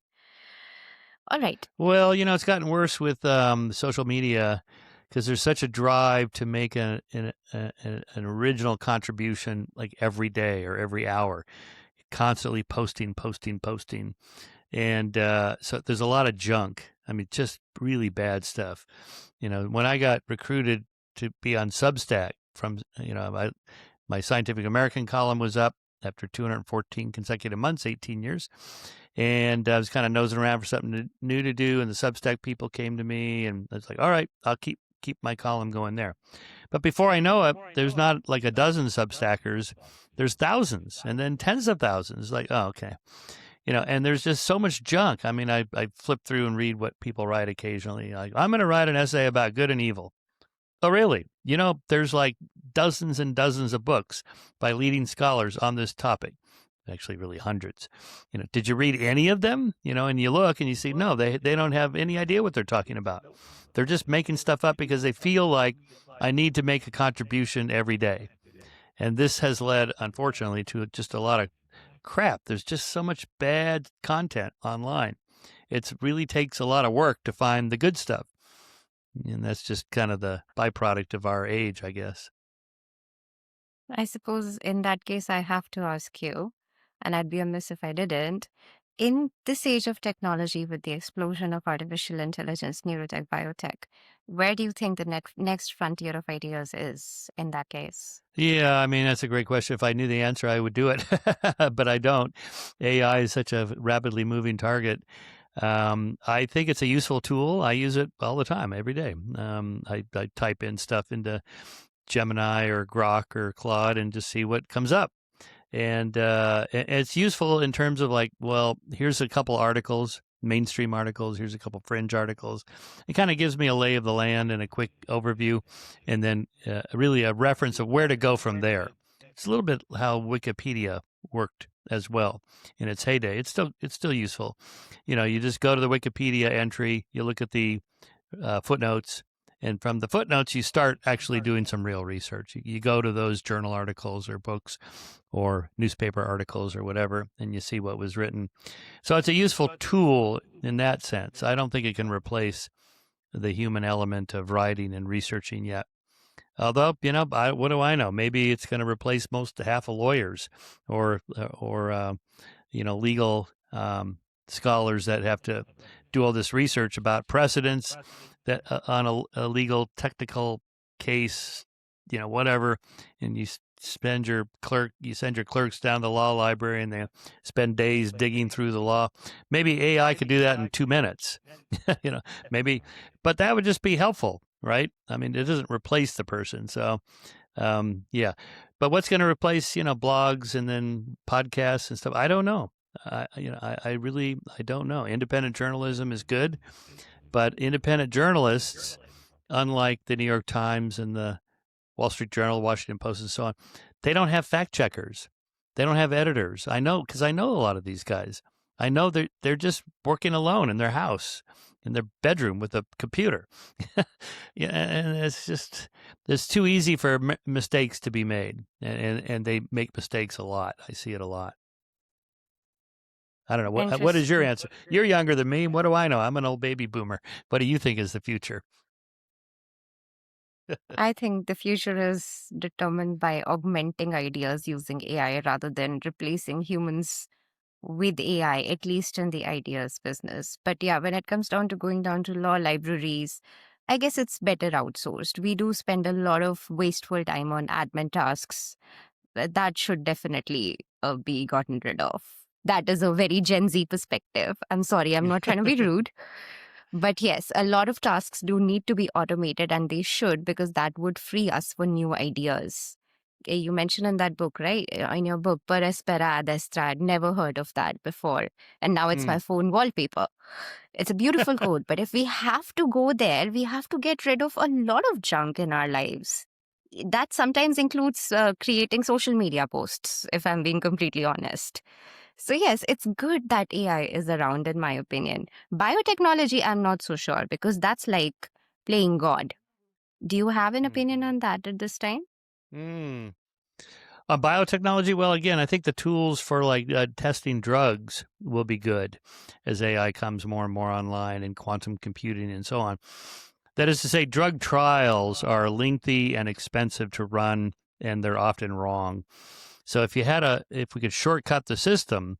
Speaker 1: All right.
Speaker 2: Well, it's gotten worse with social media, because there's such a drive to make an original contribution like every day or every hour, constantly posting. And so there's a lot of junk. I mean, just really bad stuff. When I got recruited to be on Substack from, my Scientific American column was up after 214 consecutive months, 18 years. And I was kind of nosing around for something new to do. And the Substack people came to me, and I was like, all right, I'll keep my column going there. But before I know it, there's not like a dozen Substackers. There's thousands, and then tens of thousands. Like, oh, okay. And there's just so much junk. I mean, I flip through and read what people write occasionally. Like, I'm going to write an essay about good and evil. Oh, really? There's like dozens and dozens of books by leading scholars on this topic. Actually, really hundreds. Did you read any of them? And you look and you see, no, they don't have any idea what they're talking about. They're just making stuff up because they feel like I need to make a contribution every day. And this has led, unfortunately, to just a lot of crap. There's just so much bad content online. It really takes a lot of work to find the good stuff. And that's just kind of the byproduct of our age, I guess.
Speaker 1: I suppose in that case, I have to ask you, and I'd be amiss if I didn't. In this age of technology, with the explosion of artificial intelligence, neurotech, biotech, where do you think the next frontier of ideas is in that case?
Speaker 2: Yeah, I mean, that's a great question. If I knew the answer, I would do it, but I don't. AI is such a rapidly moving target. I think it's a useful tool. I use it all the time, every day. I type in stuff into Gemini or Grok or Claude and just see what comes up. And it's useful in terms of like, well, here's a couple articles, mainstream articles. Here's a couple fringe articles. It kind of gives me a lay of the land and a quick overview, and then really a reference of where to go from there. It's a little bit how Wikipedia worked as well in its heyday. It's still useful. You just go to the Wikipedia entry, you look at the footnotes, and from the footnotes, you start actually doing some real research. You go to those journal articles or books or newspaper articles or whatever, and you see what was written. So it's a useful tool in that sense. I don't think it can replace the human element of writing and researching yet. Although, what do I know? Maybe it's going to replace half of lawyers or legal scholars that have to do all this research about precedents that on a legal technical case, whatever, and you send your clerks down the law library and they spend days digging through the law. Maybe AI could do that in 2 minutes, maybe, but that would just be helpful, right? I mean, it doesn't replace the person. So, yeah, but what's going to replace, blogs and then podcasts and stuff? I don't know. I really don't know. Independent journalism is good, but independent journalists, unlike the New York Times and the Wall Street Journal, Washington Post, and so on, they don't have fact checkers. They don't have editors. I know, because I know a lot of these guys. I know they're just working alone in their house, in their bedroom with a computer. Yeah, and it's too easy for mistakes to be made, and they make mistakes a lot. I see it a lot. I don't know. What is your answer? You're younger than me. What do I know? I'm an old baby boomer. What do you think is the future?
Speaker 1: I think the future is determined by augmenting ideas using AI rather than replacing humans with AI, at least in the ideas business. But yeah, when it comes down to going down to law libraries, I guess it's better outsourced. We do spend a lot of wasteful time on admin tasks. That should definitely be gotten rid of. That is a very Gen Z perspective. I'm sorry, I'm not trying to be rude. But yes, a lot of tasks do need to be automated, and they should, because that would free us for new ideas. You mentioned in that book, right? In your book, Per Espera ad Astra, I'd never heard of that before. And now it's my phone wallpaper. It's a beautiful code. But if we have to go there, we have to get rid of a lot of junk in our lives. That sometimes includes creating social media posts, if I'm being completely honest. So yes, it's good that AI is around, in my opinion. Biotechnology, I'm not so sure, because that's like playing God. Do you have an opinion on that at this time?
Speaker 2: Biotechnology, well, again, I think the tools for like testing drugs will be good as AI comes more and more online, and quantum computing and so on. That is to say, drug trials are lengthy and expensive to run, and they're often wrong. So if we could shortcut the system,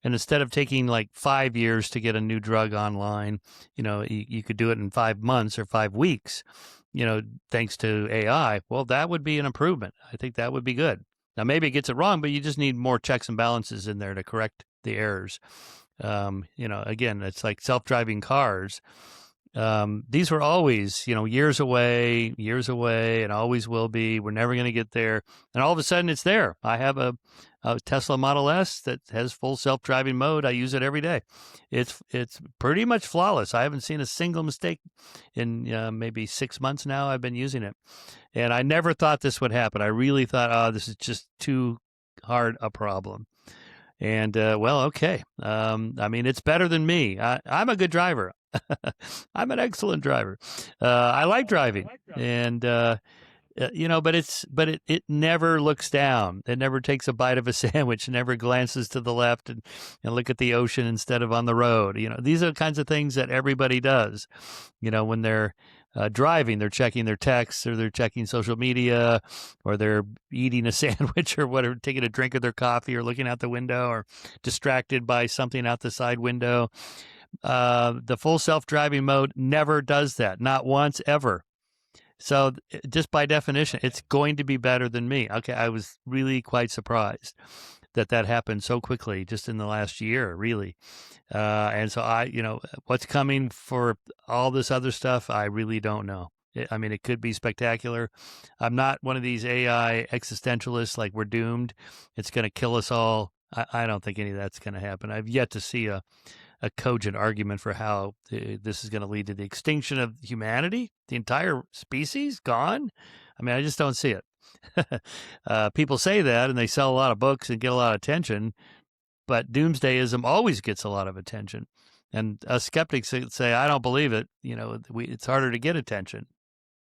Speaker 2: and instead of taking like 5 years to get a new drug online, you could do it in 5 months or 5 weeks, thanks to AI. Well, that would be an improvement. I think that would be good. Now, maybe it gets it wrong, but you just need more checks and balances in there to correct the errors. Again, it's like self-driving cars. These were always, years away, and always will be. We're never going to get there. And all of a sudden it's there. I have a Tesla Model S that has full self-driving mode. I use it every day. It's pretty much flawless. I haven't seen a single mistake in maybe 6 months now I've been using it. And I never thought this would happen. I really thought, this is just too hard a problem. And, well, okay. I mean, it's better than me. I'm a good driver. I'm an excellent driver. I like driving, and but it never looks down. It never takes a bite of a sandwich. It never glances to the left and look at the ocean instead of on the road. These are the kinds of things that everybody does. When they're driving, they're checking their texts, or they're checking social media, or they're eating a sandwich, or whatever, taking a drink of their coffee, or looking out the window, or distracted by something out the side window. The full self-driving mode never does that, not once, ever. So just by definition, it's going to be better than me. Okay, I was really quite surprised that happened so quickly, just in the last year, really. And so what's coming for all this other stuff, I really don't know. I mean, it could be spectacular. I'm not one of these AI existentialists, like we're doomed. It's going to kill us all. I don't think any of that's going to happen. I've yet to see a cogent argument for how this is going to lead to the extinction of humanity, the entire species gone. I mean, I just don't see it. People say that, and they sell a lot of books and get a lot of attention, but doomsdayism always gets a lot of attention. And us skeptics say, I don't believe it. It's harder to get attention.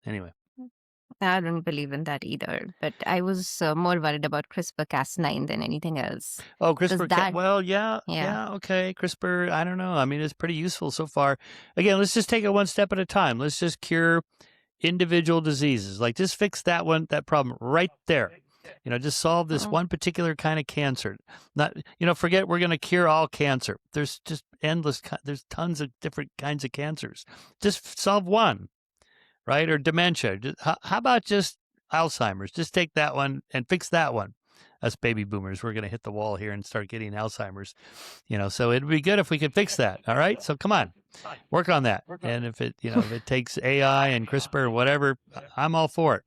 Speaker 2: Anyway.
Speaker 1: I don't believe in that either, but I was more worried about CRISPR-Cas9 than anything else.
Speaker 2: Oh, CRISPR. Well, yeah, okay. CRISPR, I don't know. I mean, it's pretty useful so far. Again, let's just take it one step at a time. Let's just cure individual diseases. Like, just fix that problem right there. Just solve this
Speaker 1: Oh.
Speaker 2: one particular kind of cancer. Not, forget we're going to cure all cancer. There's just there's tons of different kinds of cancers. Just solve one, right? Or dementia. How about just Alzheimer's? Just take that one and fix that one. Us baby boomers, we're going to hit the wall here and start getting Alzheimer's. So it'd be good if we could fix that. All right. So come on, work on that. And if it takes AI and CRISPR or whatever, I'm all for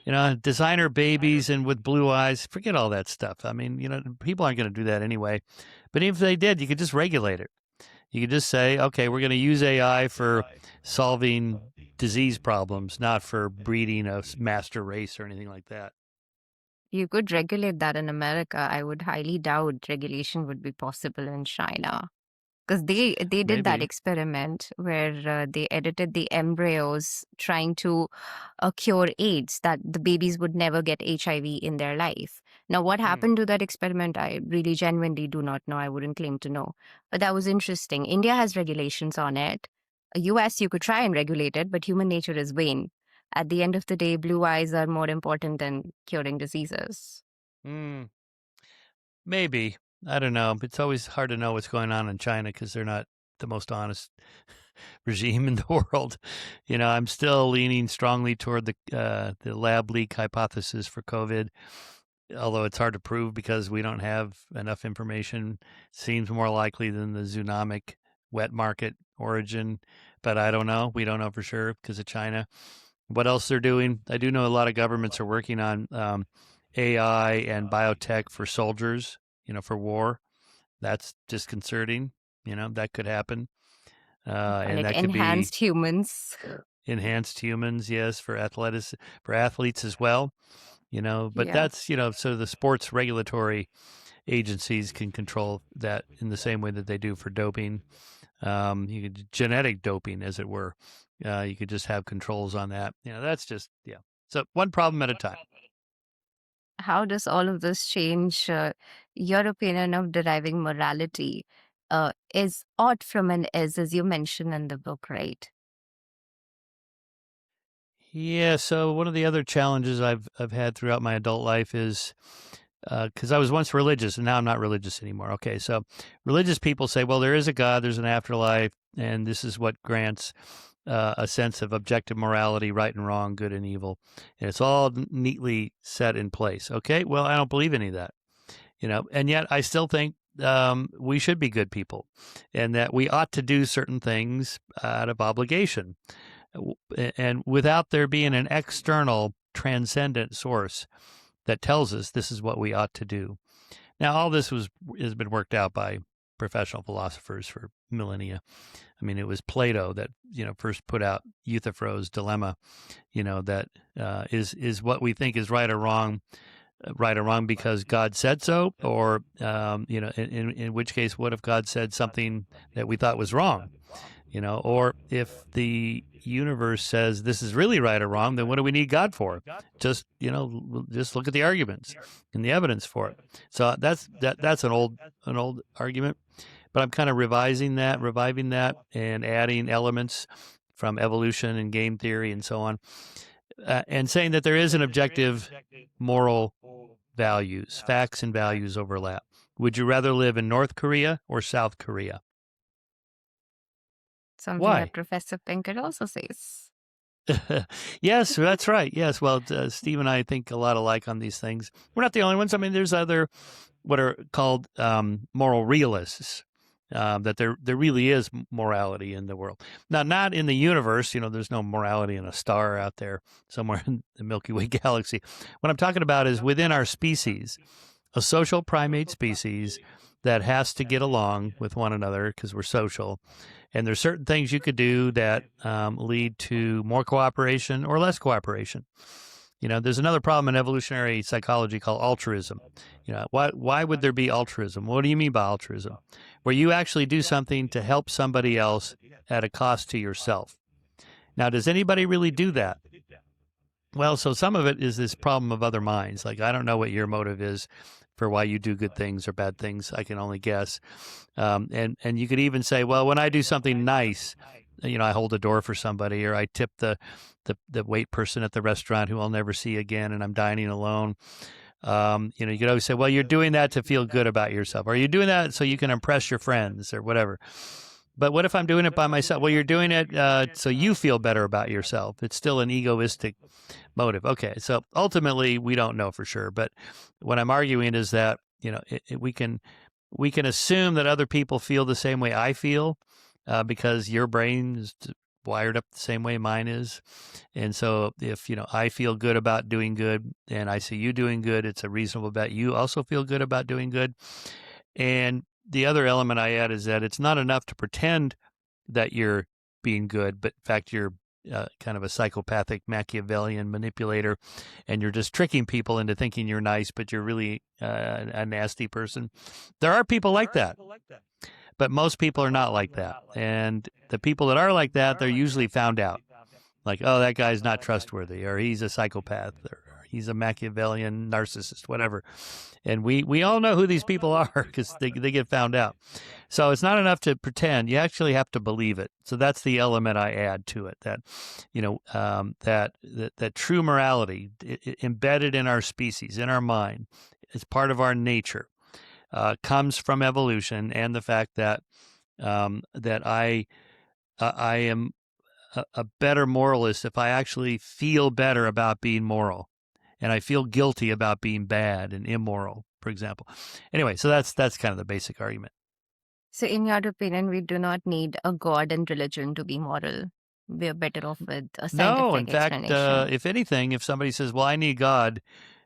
Speaker 2: it. Designer babies and with blue eyes, forget all that stuff. I mean, people aren't going to do that anyway. But even if they did, you could just regulate it. You could just say, okay, we're going to use AI for solving disease problems, not for breeding a master race or anything like that.
Speaker 1: You could regulate that in America. I would highly doubt regulation would be possible in China. Because they did that
Speaker 2: Maybe.
Speaker 1: experiment where they edited the embryos trying to cure AIDS, that the babies would never get HIV in their life. Now, what happened to that experiment, I really genuinely do not know. I wouldn't claim to know. But that was interesting. India has regulations on it. US, you could try and regulate it, but human nature is vain. At the end of the day, blue eyes are more important than curing diseases.
Speaker 2: Maybe. I don't know. It's always hard to know what's going on in China because they're not the most honest regime in the world. I'm still leaning strongly toward the lab leak hypothesis for COVID, although it's hard to prove because we don't have enough information. Seems more likely than the zoonotic wet market origin, but I don't know. We don't know for sure because of China. What else they're doing? I do know a lot of governments are working on AI and biotech for soldiers, for war. That's disconcerting. That could happen. And
Speaker 1: Like
Speaker 2: that could be
Speaker 1: enhanced humans.
Speaker 2: enhanced humans, yes, for athletes as well. But
Speaker 1: Yeah.
Speaker 2: that's, so the sports regulatory agencies can control that in the same way that they do for doping. You could genetic doping, as it were. You could just have controls on that. That's just, yeah. So one problem at a time.
Speaker 1: How does all of this change your opinion of deriving morality? Is ought from an is, as you mentioned in the book, right?
Speaker 2: Yeah. So one of the other challenges I've had throughout my adult life is because I was once religious and now I'm not religious anymore. Okay, so religious people say, well, there is a God, there's an afterlife, and this is what grants a sense of objective morality, right and wrong, good and evil, and it's all neatly set in place. Okay, well, I don't believe any of that, and yet I still think we should be good people, and that we ought to do certain things out of obligation, and without there being an external transcendent source that tells us this is what we ought to do. Now, all this has been worked out by professional philosophers for millennia. I mean, it was Plato that first put out Euthyphro's dilemma. That is what we think is right or wrong because God said so, or in which case, what if God said something that we thought was wrong? Or if the universe says this is really right or wrong, then what do we need God for? Just look at the arguments and the evidence for it. So that's an old argument, but I'm kind of reviving that, and adding elements from evolution and game theory and so on, and saying that there is an objective moral values, facts and values overlap. Would you rather live in North Korea or South Korea?
Speaker 1: Something
Speaker 2: Why?
Speaker 1: that Professor Pinkett also says.
Speaker 2: Yes, that's right. Yes. Well, Steve and I think a lot alike on these things. We're not the only ones. I mean, there's other what are called moral realists. That there really is morality in the world. Now, not in the universe. There's no morality in a star out there somewhere in the Milky Way galaxy. What I'm talking about is within our species, a social primate species that has to get along with one another because we're social. And there's certain things you could do that lead to more cooperation or less cooperation. There's another problem in evolutionary psychology called altruism. Why would there be altruism? What do you mean by altruism? Where you actually do something to help somebody else at a cost to yourself. Now, does anybody really do that? Well, so some of it is this problem of other minds. Like, I don't know what your motive is for why you do good things or bad things. I can only guess. And you could even say, well, when I do something nice, I hold a door for somebody, or I tip the wait person at the restaurant who I'll never see again, and I'm dining alone. You could always say, well, you're doing that to feel good about yourself, or you're doing that so you can impress your friends or whatever. But what if I'm doing it by myself? Well, you're doing it so you feel better about yourself. It's still an egoistic motive. Okay, so ultimately, we don't know for sure. But what I'm arguing is that we can assume that other people feel the same way I feel because your brain is wired up the same way mine is. And so if I feel good about doing good and I see you doing good, it's a reasonable bet you also feel good about doing good. And the other element I add is that it's not enough to pretend that you're being good, but in fact you're kind of a psychopathic Machiavellian manipulator, and you're just tricking people into thinking you're nice, but you're really a nasty person. There are people like that, but most people are not like that. And the people that are like that, they're usually found out. Like, oh, that guy's not trustworthy, or he's a psychopath, or he's a Machiavellian narcissist, whatever. And we all know who these people are because they get found out. So it's not enough to pretend. You actually have to believe it. So that's the element I add to it, that that true morality embedded in our species, in our mind, is part of our nature, comes from evolution and the fact that that I am a better moralist if I actually feel better about being moral, and I feel guilty about being bad and immoral, for example. Anyway, so that's kind of the basic argument.
Speaker 1: So, in your opinion, we do not need a God and religion to be moral. We are better off with a
Speaker 2: No, in
Speaker 1: scientific
Speaker 2: fact,
Speaker 1: explanation.
Speaker 2: if anything, if somebody says, "Well, I need God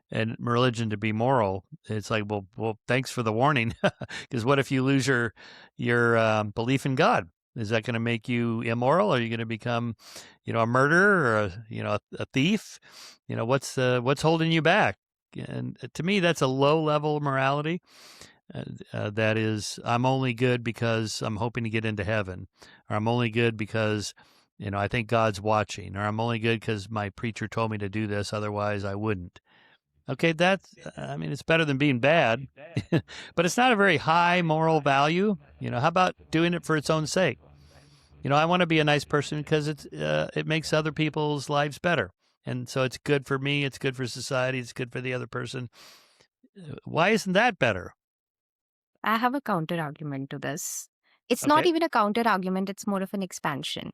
Speaker 2: and religion to be moral," it's like, well, thanks for the warning, because what if you lose your belief in God? Is that going to make you immoral? Are you going to become, a murderer or a thief? What's holding you back? And to me, that's a low level of morality. That is, I'm only good because I'm hoping to get into heaven, or I'm only good because I think God's watching, or I'm only good because my preacher told me to do this, otherwise I wouldn't. Okay, it's better than being bad, but it's not a very high moral value. How about doing it for its own sake? I want to be a nice person because it makes other people's lives better. And so it's good for me, it's good for society, it's good for the other person. Why isn't that better?
Speaker 1: I have a counter argument to this. It's not
Speaker 2: Okay.
Speaker 1: even a counter argument, it's more of an expansion.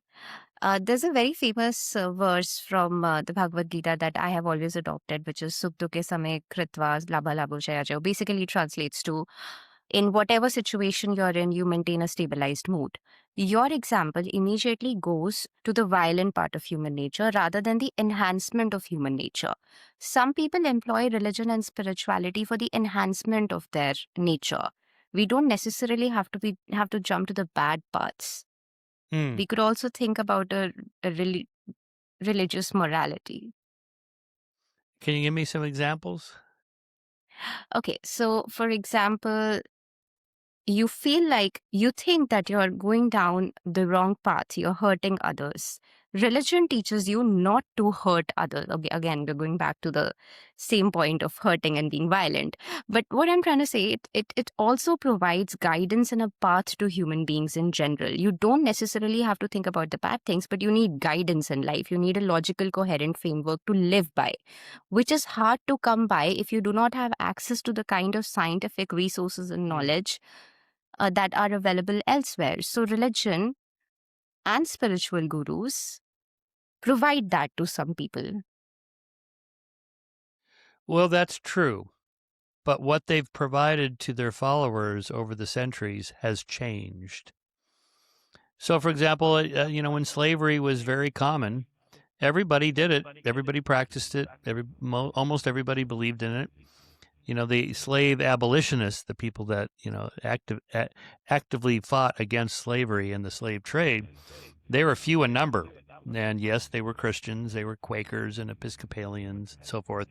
Speaker 1: There's a very famous verse from the Bhagavad Gita that I have always adopted, which is Sukh dukhe samay kritva labha labho jaya jayo. Basically translates to, in whatever situation you're in, you maintain a stabilized mood. Your example immediately goes to the violent part of human nature rather than the enhancement of human nature. Some people employ religion and spirituality for the enhancement of their nature. We don't necessarily have to jump to the bad parts. We could also think about a religious morality.
Speaker 2: Can you give me some examples?
Speaker 1: Okay, so for example, you feel like you think that you're going down the wrong path, you're hurting others. Religion teaches you not to hurt others. Okay, again, we're going back to the same point of hurting and being violent. But what I'm trying to say, it also provides guidance and a path to human beings in general. You don't necessarily have to think about the bad things, but you need guidance in life. You need a logical, coherent framework to live by, which is hard to come by if you do not have access to the kind of scientific resources and knowledge that are available elsewhere. So religion and spiritual gurus provide that to some people.
Speaker 2: Well, that's true. But what they've provided to their followers over the centuries has changed. So, for example, when slavery was very common, everybody did it. Everybody practiced it. Almost everybody believed in it. The slave abolitionists, the people that actively fought against slavery and the slave trade, they were few in number. And yes, they were Christians, they were Quakers and Episcopalians and so forth.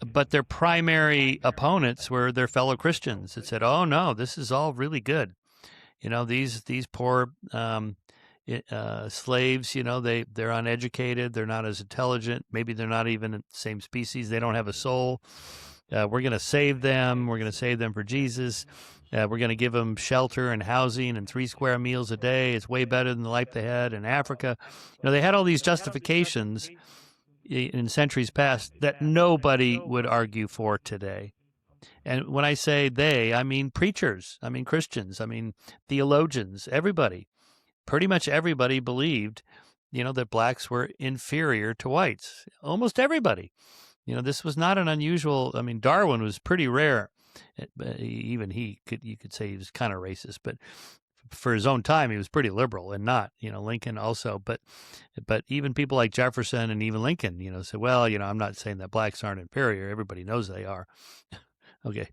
Speaker 2: But their primary opponents were their fellow Christians that said, "Oh no, this is all really good. These poor slaves, they're uneducated, they're not as intelligent, maybe they're not even in the same species, they don't have a soul. We're going to save them. We're going to save them for Jesus. We're going to give them shelter and housing and 3 square meals a day. It's way better than the life they had in Africa." They had all these justifications in centuries past that nobody would argue for today. And when I say they, I mean preachers, I mean Christians, I mean theologians, everybody. Pretty much everybody believed, that blacks were inferior to whites. Almost everybody. This was not an unusual. I mean, Darwin was pretty rare. Even you could say he was kind of racist, but for his own time, he was pretty liberal and not. Lincoln also, but even people like Jefferson and even Lincoln, said, well, I'm not saying that blacks aren't inferior. Everybody knows they are. Okay.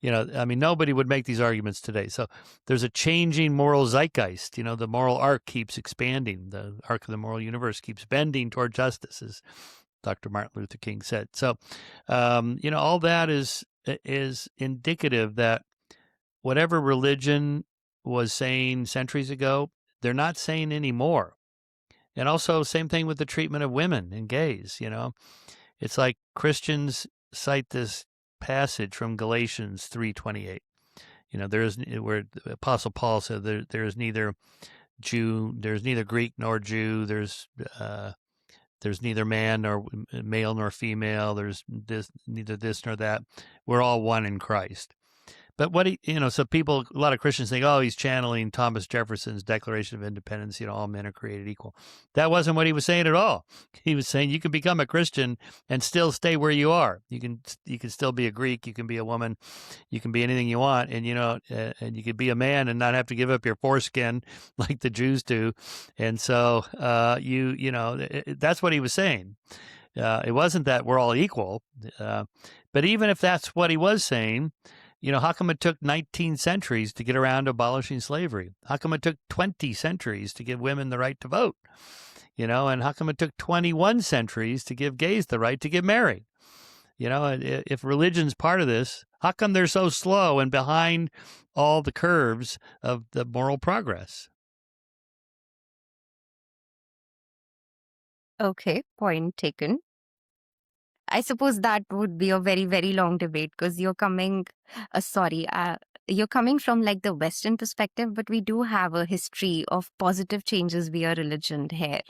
Speaker 2: I mean, nobody would make these arguments today. So there's a changing moral zeitgeist. The moral arc keeps expanding. The arc of the moral universe keeps bending toward justice, as Dr. Martin Luther King said. So, all that is indicative that whatever religion was saying centuries ago, they're not saying anymore. And also, same thing with the treatment of women and gays. It's like Christians cite this passage from Galatians 3:28. Where the Apostle Paul said there is neither Greek nor Jew, there's neither man nor male nor female, there's neither this nor that. We're all one in Christ. But so a lot of Christians think, oh, he's channeling Thomas Jefferson's Declaration of Independence, all men are created equal. That wasn't what he was saying at all. He was saying you can become a Christian and still stay where you are. You can still be a Greek, you can be a woman, you can be anything you want, and and you could be a man and not have to give up your foreskin like the Jews do. And so that's what he was saying. It wasn't that we're all equal, but even if that's what he was saying, how come it took 19 centuries to get around to abolishing slavery? How come it took 20 centuries to give women the right to vote? And how come it took 21 centuries to give gays the right to get married? If religion's part of this, how come they're so slow and behind all the curves of the moral progress?
Speaker 1: Okay, point taken. I suppose that would be a very, very long debate because you're coming from like the Western perspective, but we do have a history of positive changes via religion here.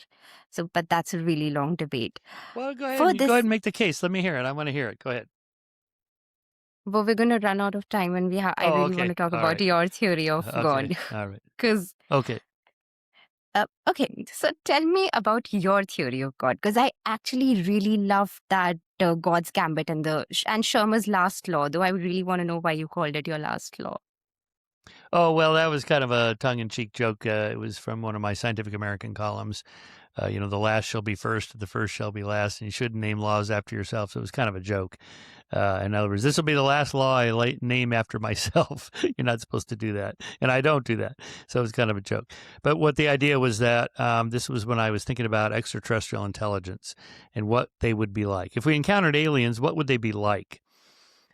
Speaker 1: So, but that's a really long debate.
Speaker 2: Well, go ahead and make the case. Let me hear it. I want to hear it. Go ahead.
Speaker 1: Well, we're going to run out of time, and I really want to talk about your theory of God.
Speaker 2: All right.
Speaker 1: Okay. Okay, so tell me about your theory of God, because I actually really love that God's Gambit and Shermer's last law, though I really want to know why you called it your last law.
Speaker 2: Oh, well, that was kind of a tongue-in-cheek joke. It was from one of my Scientific American columns. The last shall be first, the first shall be last, and you shouldn't name laws after yourself. So it was kind of a joke. In other words, this will be the last law I name after myself. You're not supposed to do that. And I don't do that. So it was kind of a joke. But what the idea was that this was when I was thinking about extraterrestrial intelligence and what they would be like. If we encountered aliens, what would they be like?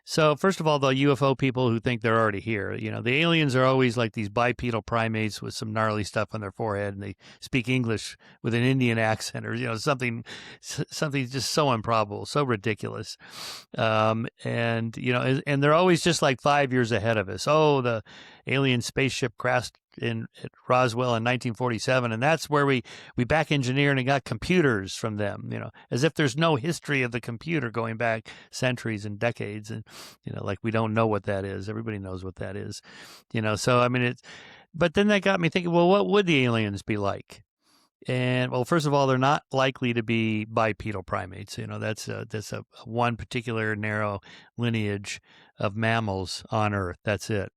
Speaker 2: So first of all, the UFO people who think they're already here, the aliens are always like these bipedal primates with some gnarly stuff on their forehead, and they speak English with an Indian accent, or something just so improbable, so ridiculous, and they're always just like 5 years ahead of us. Oh, the alien spaceship crashed at Roswell in 1947, and that's where we back engineered and got computers from them, as if there's no history of the computer going back centuries and decades, and like we don't know what that is. Everybody knows what that is, so I mean but then that got me thinking, well, what would the aliens be like? And well, first of all, they're not likely to be bipedal primates. That's a one particular narrow lineage of mammals on Earth. That's it.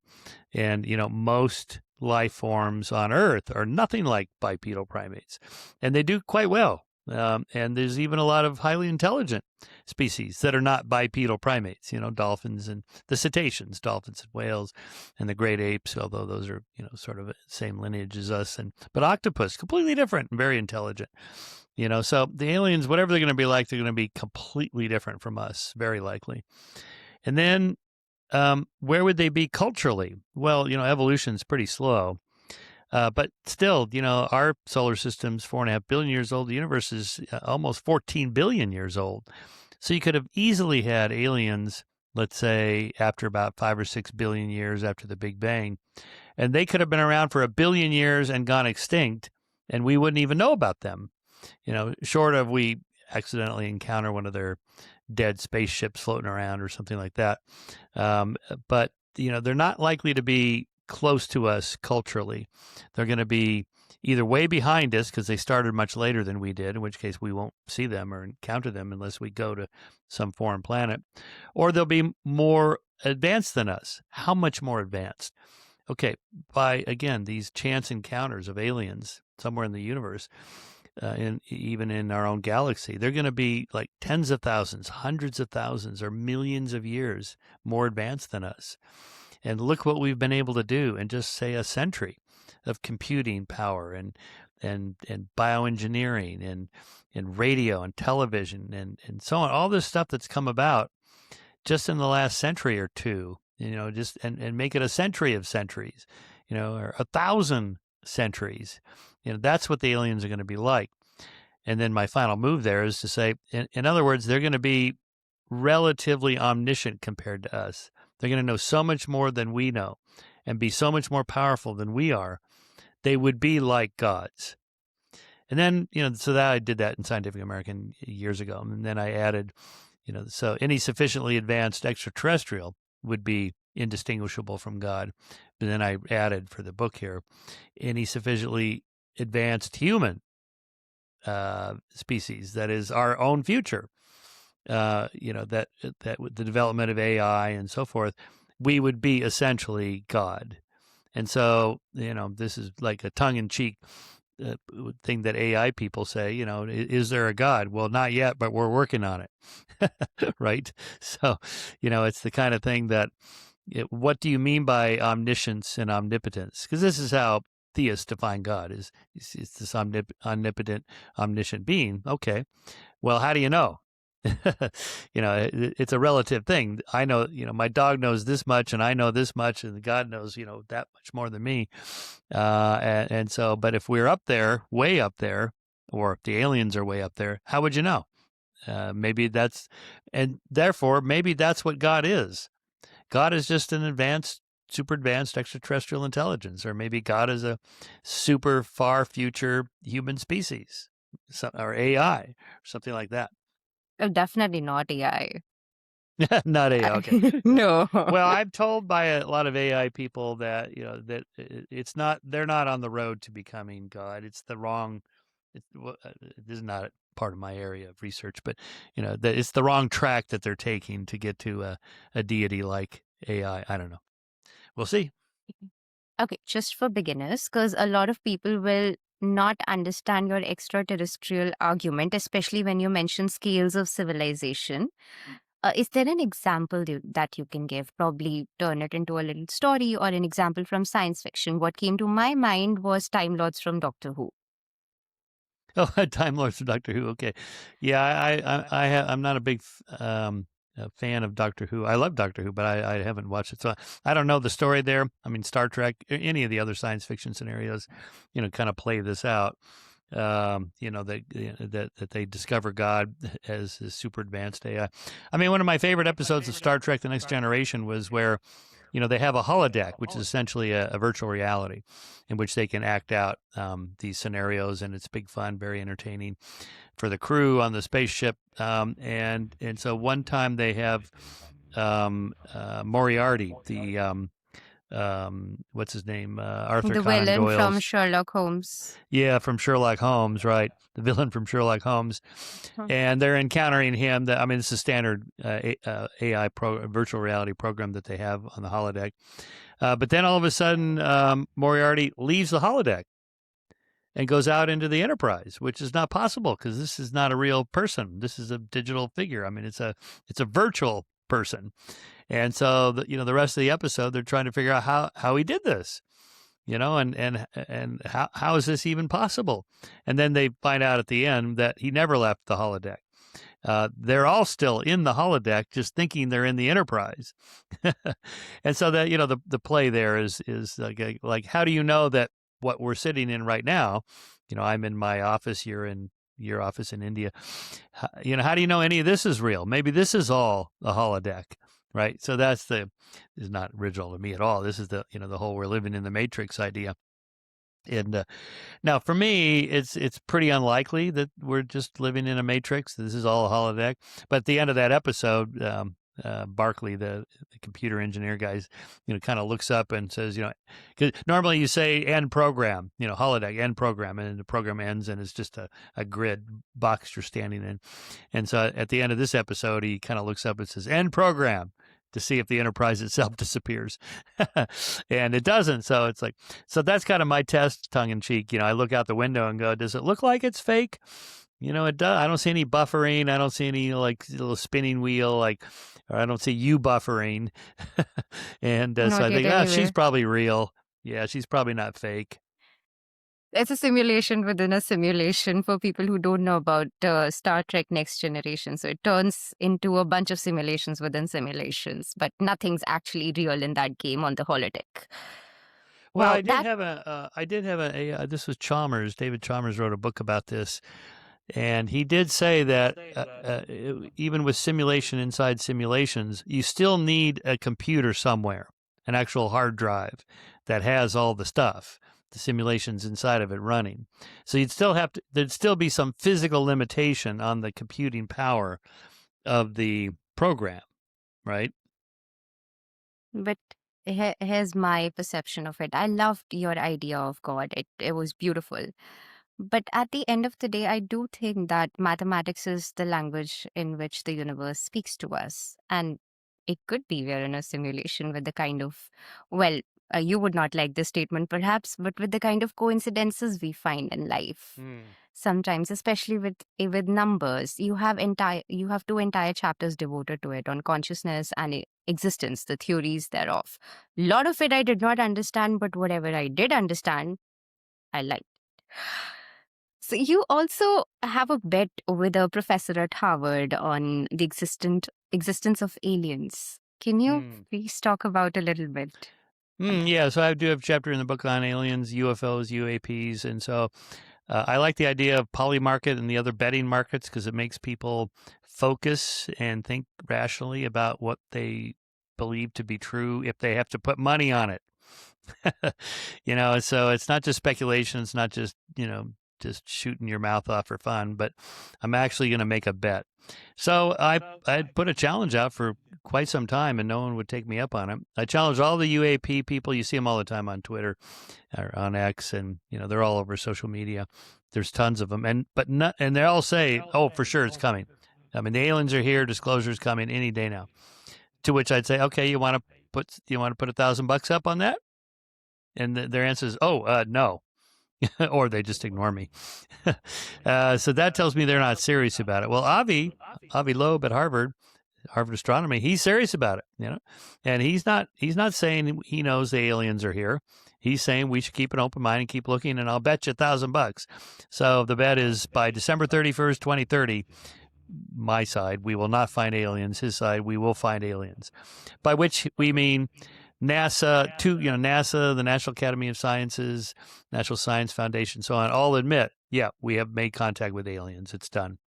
Speaker 2: And most life forms on Earth are nothing like bipedal primates, and they do quite well. And there's even a lot of highly intelligent species that are not bipedal primates, dolphins and the cetaceans, dolphins and whales, and the great apes, although those are, sort of the same lineage as us. But octopus, completely different and very intelligent. So the aliens, whatever they're going to be like, they're going to be completely different from us, very likely. And then where would they be culturally? Well, evolution's pretty slow. But still, our solar system's 4.5 billion years old. The universe is almost 14 billion years old. So you could have easily had aliens, let's say, after about 5 or 6 billion years after the Big Bang. And they could have been around for 1 billion years and gone extinct, and we wouldn't even know about them. Short of we accidentally encounter one of their dead spaceships floating around or something like that. But they're not likely to be close to us culturally. They're going to be either way behind us because they started much later than we did, in which case we won't see them or encounter them unless we go to some foreign planet, or they'll be more advanced than us. How much more advanced? Okay, by, again, these chance encounters of aliens somewhere in the universe, even in our own galaxy, they're going to be like tens of thousands, hundreds of thousands, or millions of years more advanced than us. And look what we've been able to do in just, say, a century of computing power and bioengineering and radio and television and so on. All this stuff that's come about just in the last century or two, just and make it a century of centuries, or 1,000 centuries. That's what the aliens are going to be like. And then my final move there is to say, in other words, they're going to be relatively omniscient compared to us. They're going to know so much more than we know and be so much more powerful than we are. They would be like gods. And then, so that I did that in Scientific American years ago. And then I added, so any sufficiently advanced extraterrestrial would be indistinguishable from God. But then I added for the book here, any sufficiently advanced human species, that is our own future, that with the development of AI and so forth, we would be essentially God. And so, this is like a tongue-in-cheek thing that AI people say, is there a God? Well, not yet, but we're working on it. Right? So, it's the kind of thing that, what do you mean by omniscience and omnipotence? Because this is how theists define God, is this omnipotent, omniscient being. Okay. Well, how do you know? It's a relative thing. I know, my dog knows this much and I know this much, and God knows, that much more than me. And so, but if we're up there, way up there, or if the aliens are way up there, how would you know? Maybe and therefore, maybe that's what God is. God is just an super advanced extraterrestrial intelligence, or maybe God is a super far future human species, or AI, or something like that.
Speaker 1: Oh, definitely not AI.
Speaker 2: Not AI. Okay.
Speaker 1: No.
Speaker 2: Well, I'm told by a lot of AI people that that they're not on the road to becoming God. It's the wrong. This is not part of my area of research, but that it's the wrong track that they're taking to get to a deity like AI. I don't know. We'll see.
Speaker 1: Okay, just for beginners, because a lot of people will not understand your extraterrestrial argument, especially when you mention scales of civilization. Is there an example that you can give? Probably turn it into a little story or an example from science fiction. What came to my mind was Time Lords from Doctor Who.
Speaker 2: Oh, Time Lords of Doctor Who. Okay, yeah, I'm not a big a fan of Doctor Who. I love Doctor Who, but I haven't watched it, so I don't know the story there. I mean, Star Trek, any of the other science fiction scenarios, kind of play this out. That they discover God as a super advanced AI. I mean, one of my favorite episodes of Star Trek: The Next Generation was where, they have a holodeck, which is essentially a virtual reality in which they can act out these scenarios, and it's big fun, very entertaining for the crew on the spaceship. And so one time they have Moriarty, the what's his name? Arthur
Speaker 1: The
Speaker 2: Conan
Speaker 1: villain
Speaker 2: Doyle's.
Speaker 1: from Sherlock Holmes.
Speaker 2: Yeah, from Sherlock Holmes, right? The villain from Sherlock Holmes. And they're encountering him. It's a standard AI virtual reality program that they have on the holodeck. But then all of a sudden, Moriarty leaves the holodeck and goes out into the Enterprise, which is not possible because this is not a real person. This is a digital figure. it's a virtual person. And so the rest of the episode, they're trying to figure out how he did this, and how is this even possible? And then they find out at the end that he never left the holodeck. They're all still in the holodeck, just thinking they're in the Enterprise. And so that, the play there is like, how do you know that what we're sitting in right now, I'm in my office, you're in your office in India. How do you know any of this is real? Maybe this is all a holodeck. Right. So is not original to me at all. This is the whole we're living in the Matrix idea. And now, for me, it's pretty unlikely that we're just living in a matrix. This is all a holodeck. But at the end of that episode, Barkley, the computer engineer guys, kind of looks up and says, 'cause normally you say end program, holodeck, end program, and the program ends and it's just a grid box you're standing in. And so at the end of this episode, he kind of looks up and says, end program, to see if the Enterprise itself disappears. And it doesn't. So it's like, so that's kind of my test, tongue in cheek. I look out the window and go, does it look like it's fake? It does. I don't see any buffering. I don't see any little spinning wheel, or I don't see you buffering. And so
Speaker 1: Not
Speaker 2: I
Speaker 1: yet
Speaker 2: think, she's
Speaker 1: anyway.
Speaker 2: probably real. Yeah, she's probably not fake.
Speaker 1: It's a simulation within a simulation for people who don't know about Star Trek Next Generation. So it turns into a bunch of simulations within simulations, but nothing's actually real in that game on the holodeck.
Speaker 2: Well,
Speaker 1: Now,
Speaker 2: I did have this was Chalmers. David Chalmers wrote a book about this. And he did say that even with simulation inside simulations, you still need a computer somewhere, an actual hard drive that has all the stuff, the simulations inside of it running. So there'd still be some physical limitation on the computing power of the program, right?
Speaker 1: but here's my perception of it. I loved your idea of God. It was beautiful. But at the end of the day, I do think that mathematics is the language in which the universe speaks to us. And it could be we're in a simulation with the kind of, well, you would not like this statement perhaps, but with the kind of coincidences we find in life. Sometimes, especially with numbers, you have two entire chapters devoted to it on consciousness and existence, the theories thereof. A lot of it I did not understand, but whatever I did understand, I liked. So you also have a bet with a professor at Harvard on the existence of aliens. Can you please talk about a little bit?
Speaker 2: Yeah, so I do have a chapter in the book on aliens, UFOs, UAPs, and so I like the idea of polymarket and the other betting markets because it makes people focus and think rationally about what they believe to be true if they have to put money on it. So it's not just speculation. It's not just, just shooting your mouth off for fun, but I'm actually going to make a bet. So I'd put a challenge out for quite some time and no one would take me up on it. I challenged all the UAP people. You see them all the time on Twitter or on X, and they're all over social media. There's tons of them, and they all say, "Oh, for sure, it's coming." I mean, the aliens are here. Disclosure's coming any day now. To which I'd say, "Okay, you want to put $1,000 up on that?" And their answer is, "Oh, no." Or they just ignore me. So that tells me they're not serious about it. Well, Avi Loeb at Harvard Astronomy, he's serious about it, and he's not saying he knows the aliens are here. He's saying we should keep an open mind and keep looking, and I'll bet you $1,000. So the bet is by December 31st, 2030, my side, we will not find aliens. His side, we will find aliens. By which we mean NASA, NASA, the National Academy of Sciences, National Science Foundation, so on, all admit, yeah, we have made contact with aliens. It's done.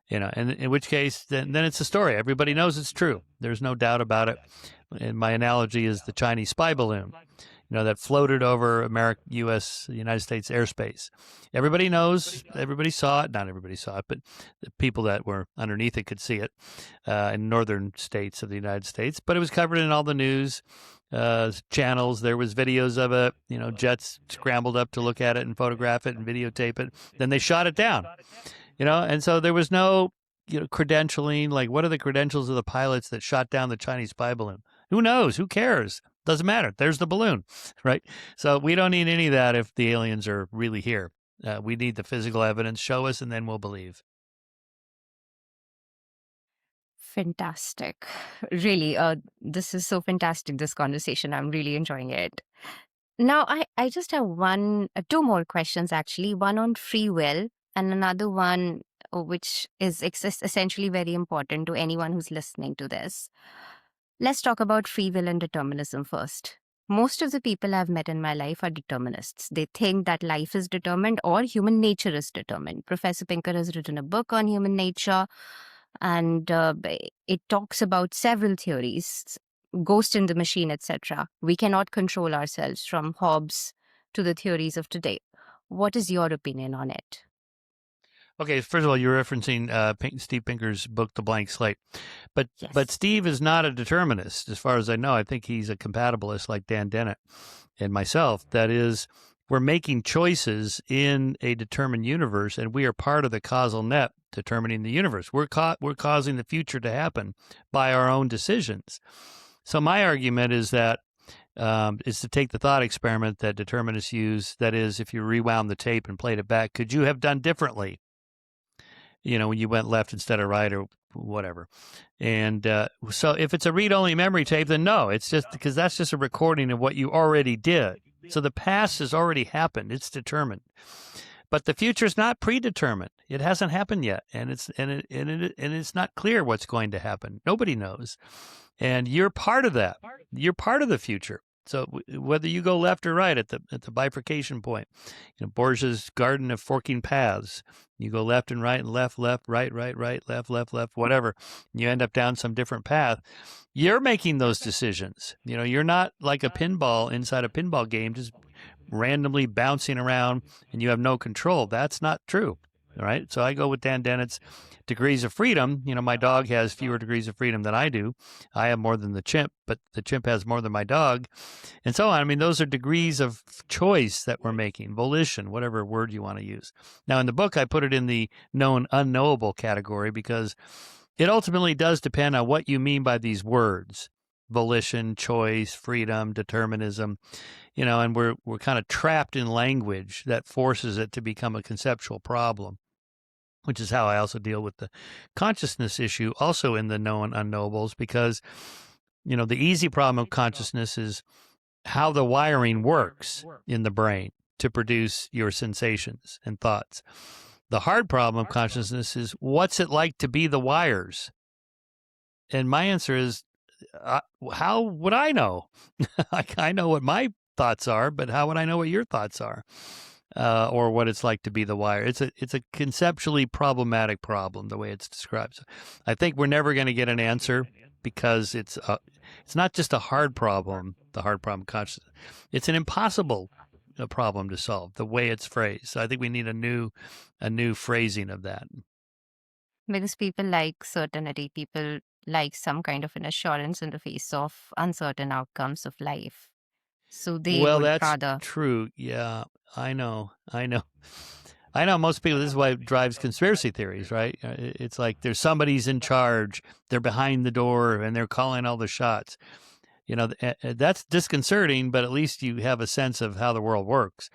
Speaker 2: And in which case, then it's a story. Everybody knows it's true. There's no doubt about it. And my analogy is the Chinese spy balloon, that floated over United States airspace. Everybody knows, everybody saw it. Not everybody saw it, but the people that were underneath it could see it in northern states of the United States. But it was covered in all the news channels. There was videos of it. Jets scrambled up to look at it and photograph it and videotape it. Then they shot it down. And so there was no, credentialing. Like, what are the credentials of the pilots that shot down the Chinese spy balloon? Who knows? Who cares? Doesn't matter. There's the balloon, right? So we don't need any of that if the aliens are really here. We need the physical evidence. Show us, and then we'll believe.
Speaker 1: Fantastic. Really, this is so fantastic, this conversation. I'm really enjoying it. Now, I just have two more questions, actually. One on free will and another one which is essentially very important to anyone who's listening to this. Let's talk about free will and determinism first. Most of the people I've met in my life are determinists. They think that life is determined or human nature is determined. Professor Pinker has written a book on human nature, and it talks about several theories, ghost in the machine, etc. We cannot control ourselves, from Hobbes to the theories of today. What is your opinion on it?
Speaker 2: Okay, first of all, you're referencing Steve Pinker's book, The Blank Slate. But
Speaker 1: Yes.
Speaker 2: Steve is not a determinist, as far as I know. I think he's a compatibilist like Dan Dennett and myself. That is, we're making choices in a determined universe, and we are part of the causal net determining the universe. We're causing the future to happen by our own decisions. So my argument is that is to take the thought experiment that determinists use. That is, if you rewound the tape and played it back, could you have done differently? When you went left instead of right or whatever. And so if it's a read-only memory tape, then no, it's just because that's just a recording of what you already did. So the past has already happened. It's determined. But the future is not predetermined. It hasn't happened yet, and it's not clear what's going to happen. Nobody knows, and you're part of that. You're part of the future. So whether you go left or right at the bifurcation point, Borges' garden of forking paths, you go left and right and left, right, left, whatever, and you end up down some different path. You're making those decisions. You're not like a pinball inside a pinball game, just randomly bouncing around and you have no control. That's not true. All right. So I go with Dan Dennett's degrees of freedom. My dog has fewer degrees of freedom than I do. I have more than the chimp, but the chimp has more than my dog, and so on. I mean, those are degrees of choice that we're making, volition, whatever word you want to use. Now, in the book, I put it in the known unknowable category because it ultimately does depend on what you mean by these words: volition, choice, freedom, determinism. And we're kind of trapped in language that forces it to become a conceptual problem, which is how I also deal with the consciousness issue, also in the known unknowables, because, the easy problem of consciousness is how the wiring works in the brain to produce your sensations and thoughts. The hard problem of consciousness is what's it like to be the wires? And my answer is, how would I know? I know what my thoughts are, but how would I know what your thoughts are? Or what it's like to be the wire. It's a conceptually problematic problem, the way it's described. So I think we're never going to get an answer because it's not just a hard problem, the hard problem of consciousness. It's an impossible problem to solve, the way it's phrased. So I think we need a new phrasing of that.
Speaker 1: Because people like certainty, people like some kind of an assurance in the face of uncertain outcomes of life. So they
Speaker 2: Well,
Speaker 1: would
Speaker 2: that's
Speaker 1: rather.
Speaker 2: true. Yeah, I know. Most people, this is why it drives conspiracy theories, right? It's like there's somebody's in charge, they're behind the door, and they're calling all the shots. That's disconcerting, but at least you have a sense of how the world works.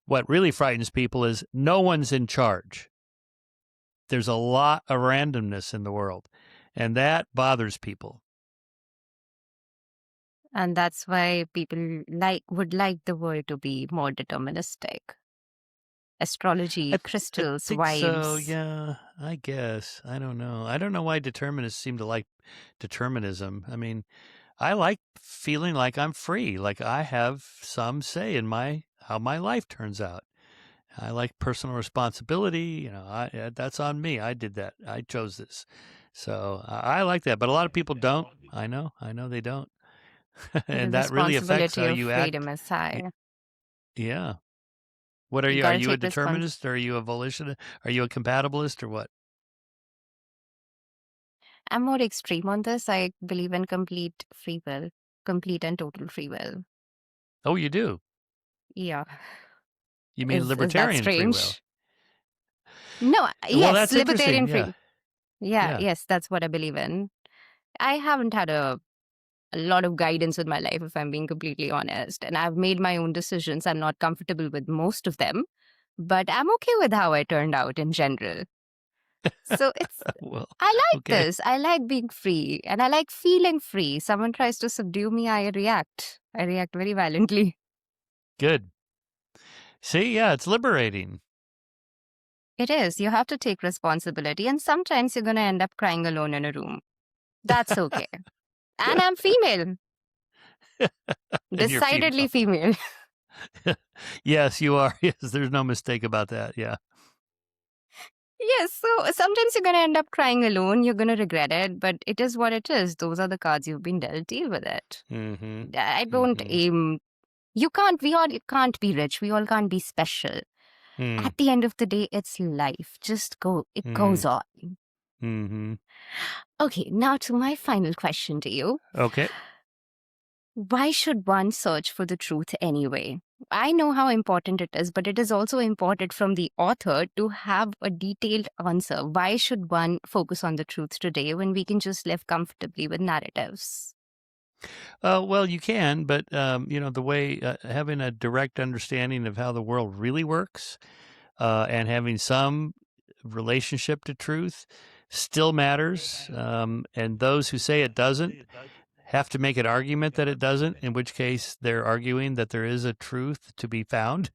Speaker 2: What really frightens people is no one's in charge. There's a lot of randomness in the world, and that bothers people.
Speaker 1: And that's why people would like the world to be more deterministic. Astrology,
Speaker 2: I
Speaker 1: crystals,
Speaker 2: think so.
Speaker 1: vibes.
Speaker 2: Yeah, I guess. I don't know. I don't know why determinists seem to like determinism. I mean, I like feeling like I'm free, like I have some say in how my life turns out. I like personal responsibility. That's on me. I did that. I chose this. So I like that. But a lot of people don't. I know they don't.
Speaker 1: The
Speaker 2: And that really affects
Speaker 1: responsibility
Speaker 2: how
Speaker 1: of
Speaker 2: you
Speaker 1: freedom
Speaker 2: act.
Speaker 1: is high.
Speaker 2: Yeah. What are
Speaker 1: You
Speaker 2: you? Are
Speaker 1: gotta
Speaker 2: you a
Speaker 1: take responsibility.
Speaker 2: determinist? Or are you a volitionist? Are you a compatibilist or what?
Speaker 1: I'm more extreme on this. I believe in complete free will, complete and total free will.
Speaker 2: Oh, you do?
Speaker 1: Yeah.
Speaker 2: You mean
Speaker 1: Is that
Speaker 2: libertarian free will?
Speaker 1: strange? No,
Speaker 2: Well,
Speaker 1: yes,
Speaker 2: that's interesting.
Speaker 1: libertarian
Speaker 2: Yeah.
Speaker 1: free. Yeah,
Speaker 2: Yeah.
Speaker 1: yes, that's what I believe in. I haven't had a lot of guidance in my life, if I'm being completely honest. And I've made my own decisions. I'm not comfortable with most of them, but I'm okay with how I turned out in general. So
Speaker 2: Well,
Speaker 1: I like
Speaker 2: okay.
Speaker 1: this. I like being free and I like feeling free. Someone tries to subdue me, I react. I react very violently.
Speaker 2: Good. See, yeah, it's liberating.
Speaker 1: It is. You have to take responsibility. And sometimes you're going to end up crying alone in a room. That's okay. And I'm female.
Speaker 2: And you're
Speaker 1: Decidedly female.
Speaker 2: Yes, you are. Yes, there's no mistake about that. Yeah.
Speaker 1: Yes, so sometimes you're going to end up crying alone. You're going to regret it, but it is what it is. Those are the cards you've been dealt. Deal with it.
Speaker 2: Mm-hmm.
Speaker 1: I don't
Speaker 2: Mm-hmm.
Speaker 1: aim We all can't be rich. We all can't be special. At the end of the day, it's life. Just go. It goes on.
Speaker 2: Mm-hmm.
Speaker 1: Okay, now to my final question to you.
Speaker 2: Okay.
Speaker 1: Why should one search for the truth anyway? I know how important it is, but it is also important from the author to have a detailed answer. Why should one focus on the truth today when we can just live comfortably with narratives?
Speaker 2: Well, you can, but the way having a direct understanding of how the world really works and having some relationship to truth still matters. And those who say it doesn't have to make an argument that it doesn't, in which case they're arguing that there is a truth to be found,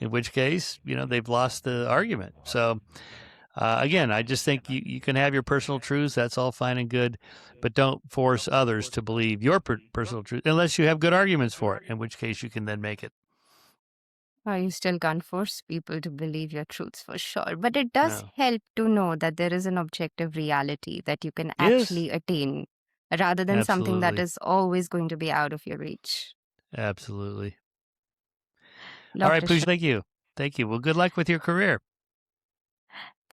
Speaker 2: in which case, they've lost the argument. So, again, I just think you can have your personal truths. That's all fine and good, but don't force others to believe your personal truth unless you have good arguments for it, in which case you can then make it.
Speaker 1: You still can't force people to believe your truths for sure. But it does
Speaker 2: No.
Speaker 1: help to know that there is an objective reality that you can
Speaker 2: Yes.
Speaker 1: actually attain rather than something that
Speaker 2: Absolutely.
Speaker 1: is always going to be out of your reach.
Speaker 2: Absolutely. All right,
Speaker 1: Dr.
Speaker 2: Pooja, thank you. Thank you. Well, good luck with your career.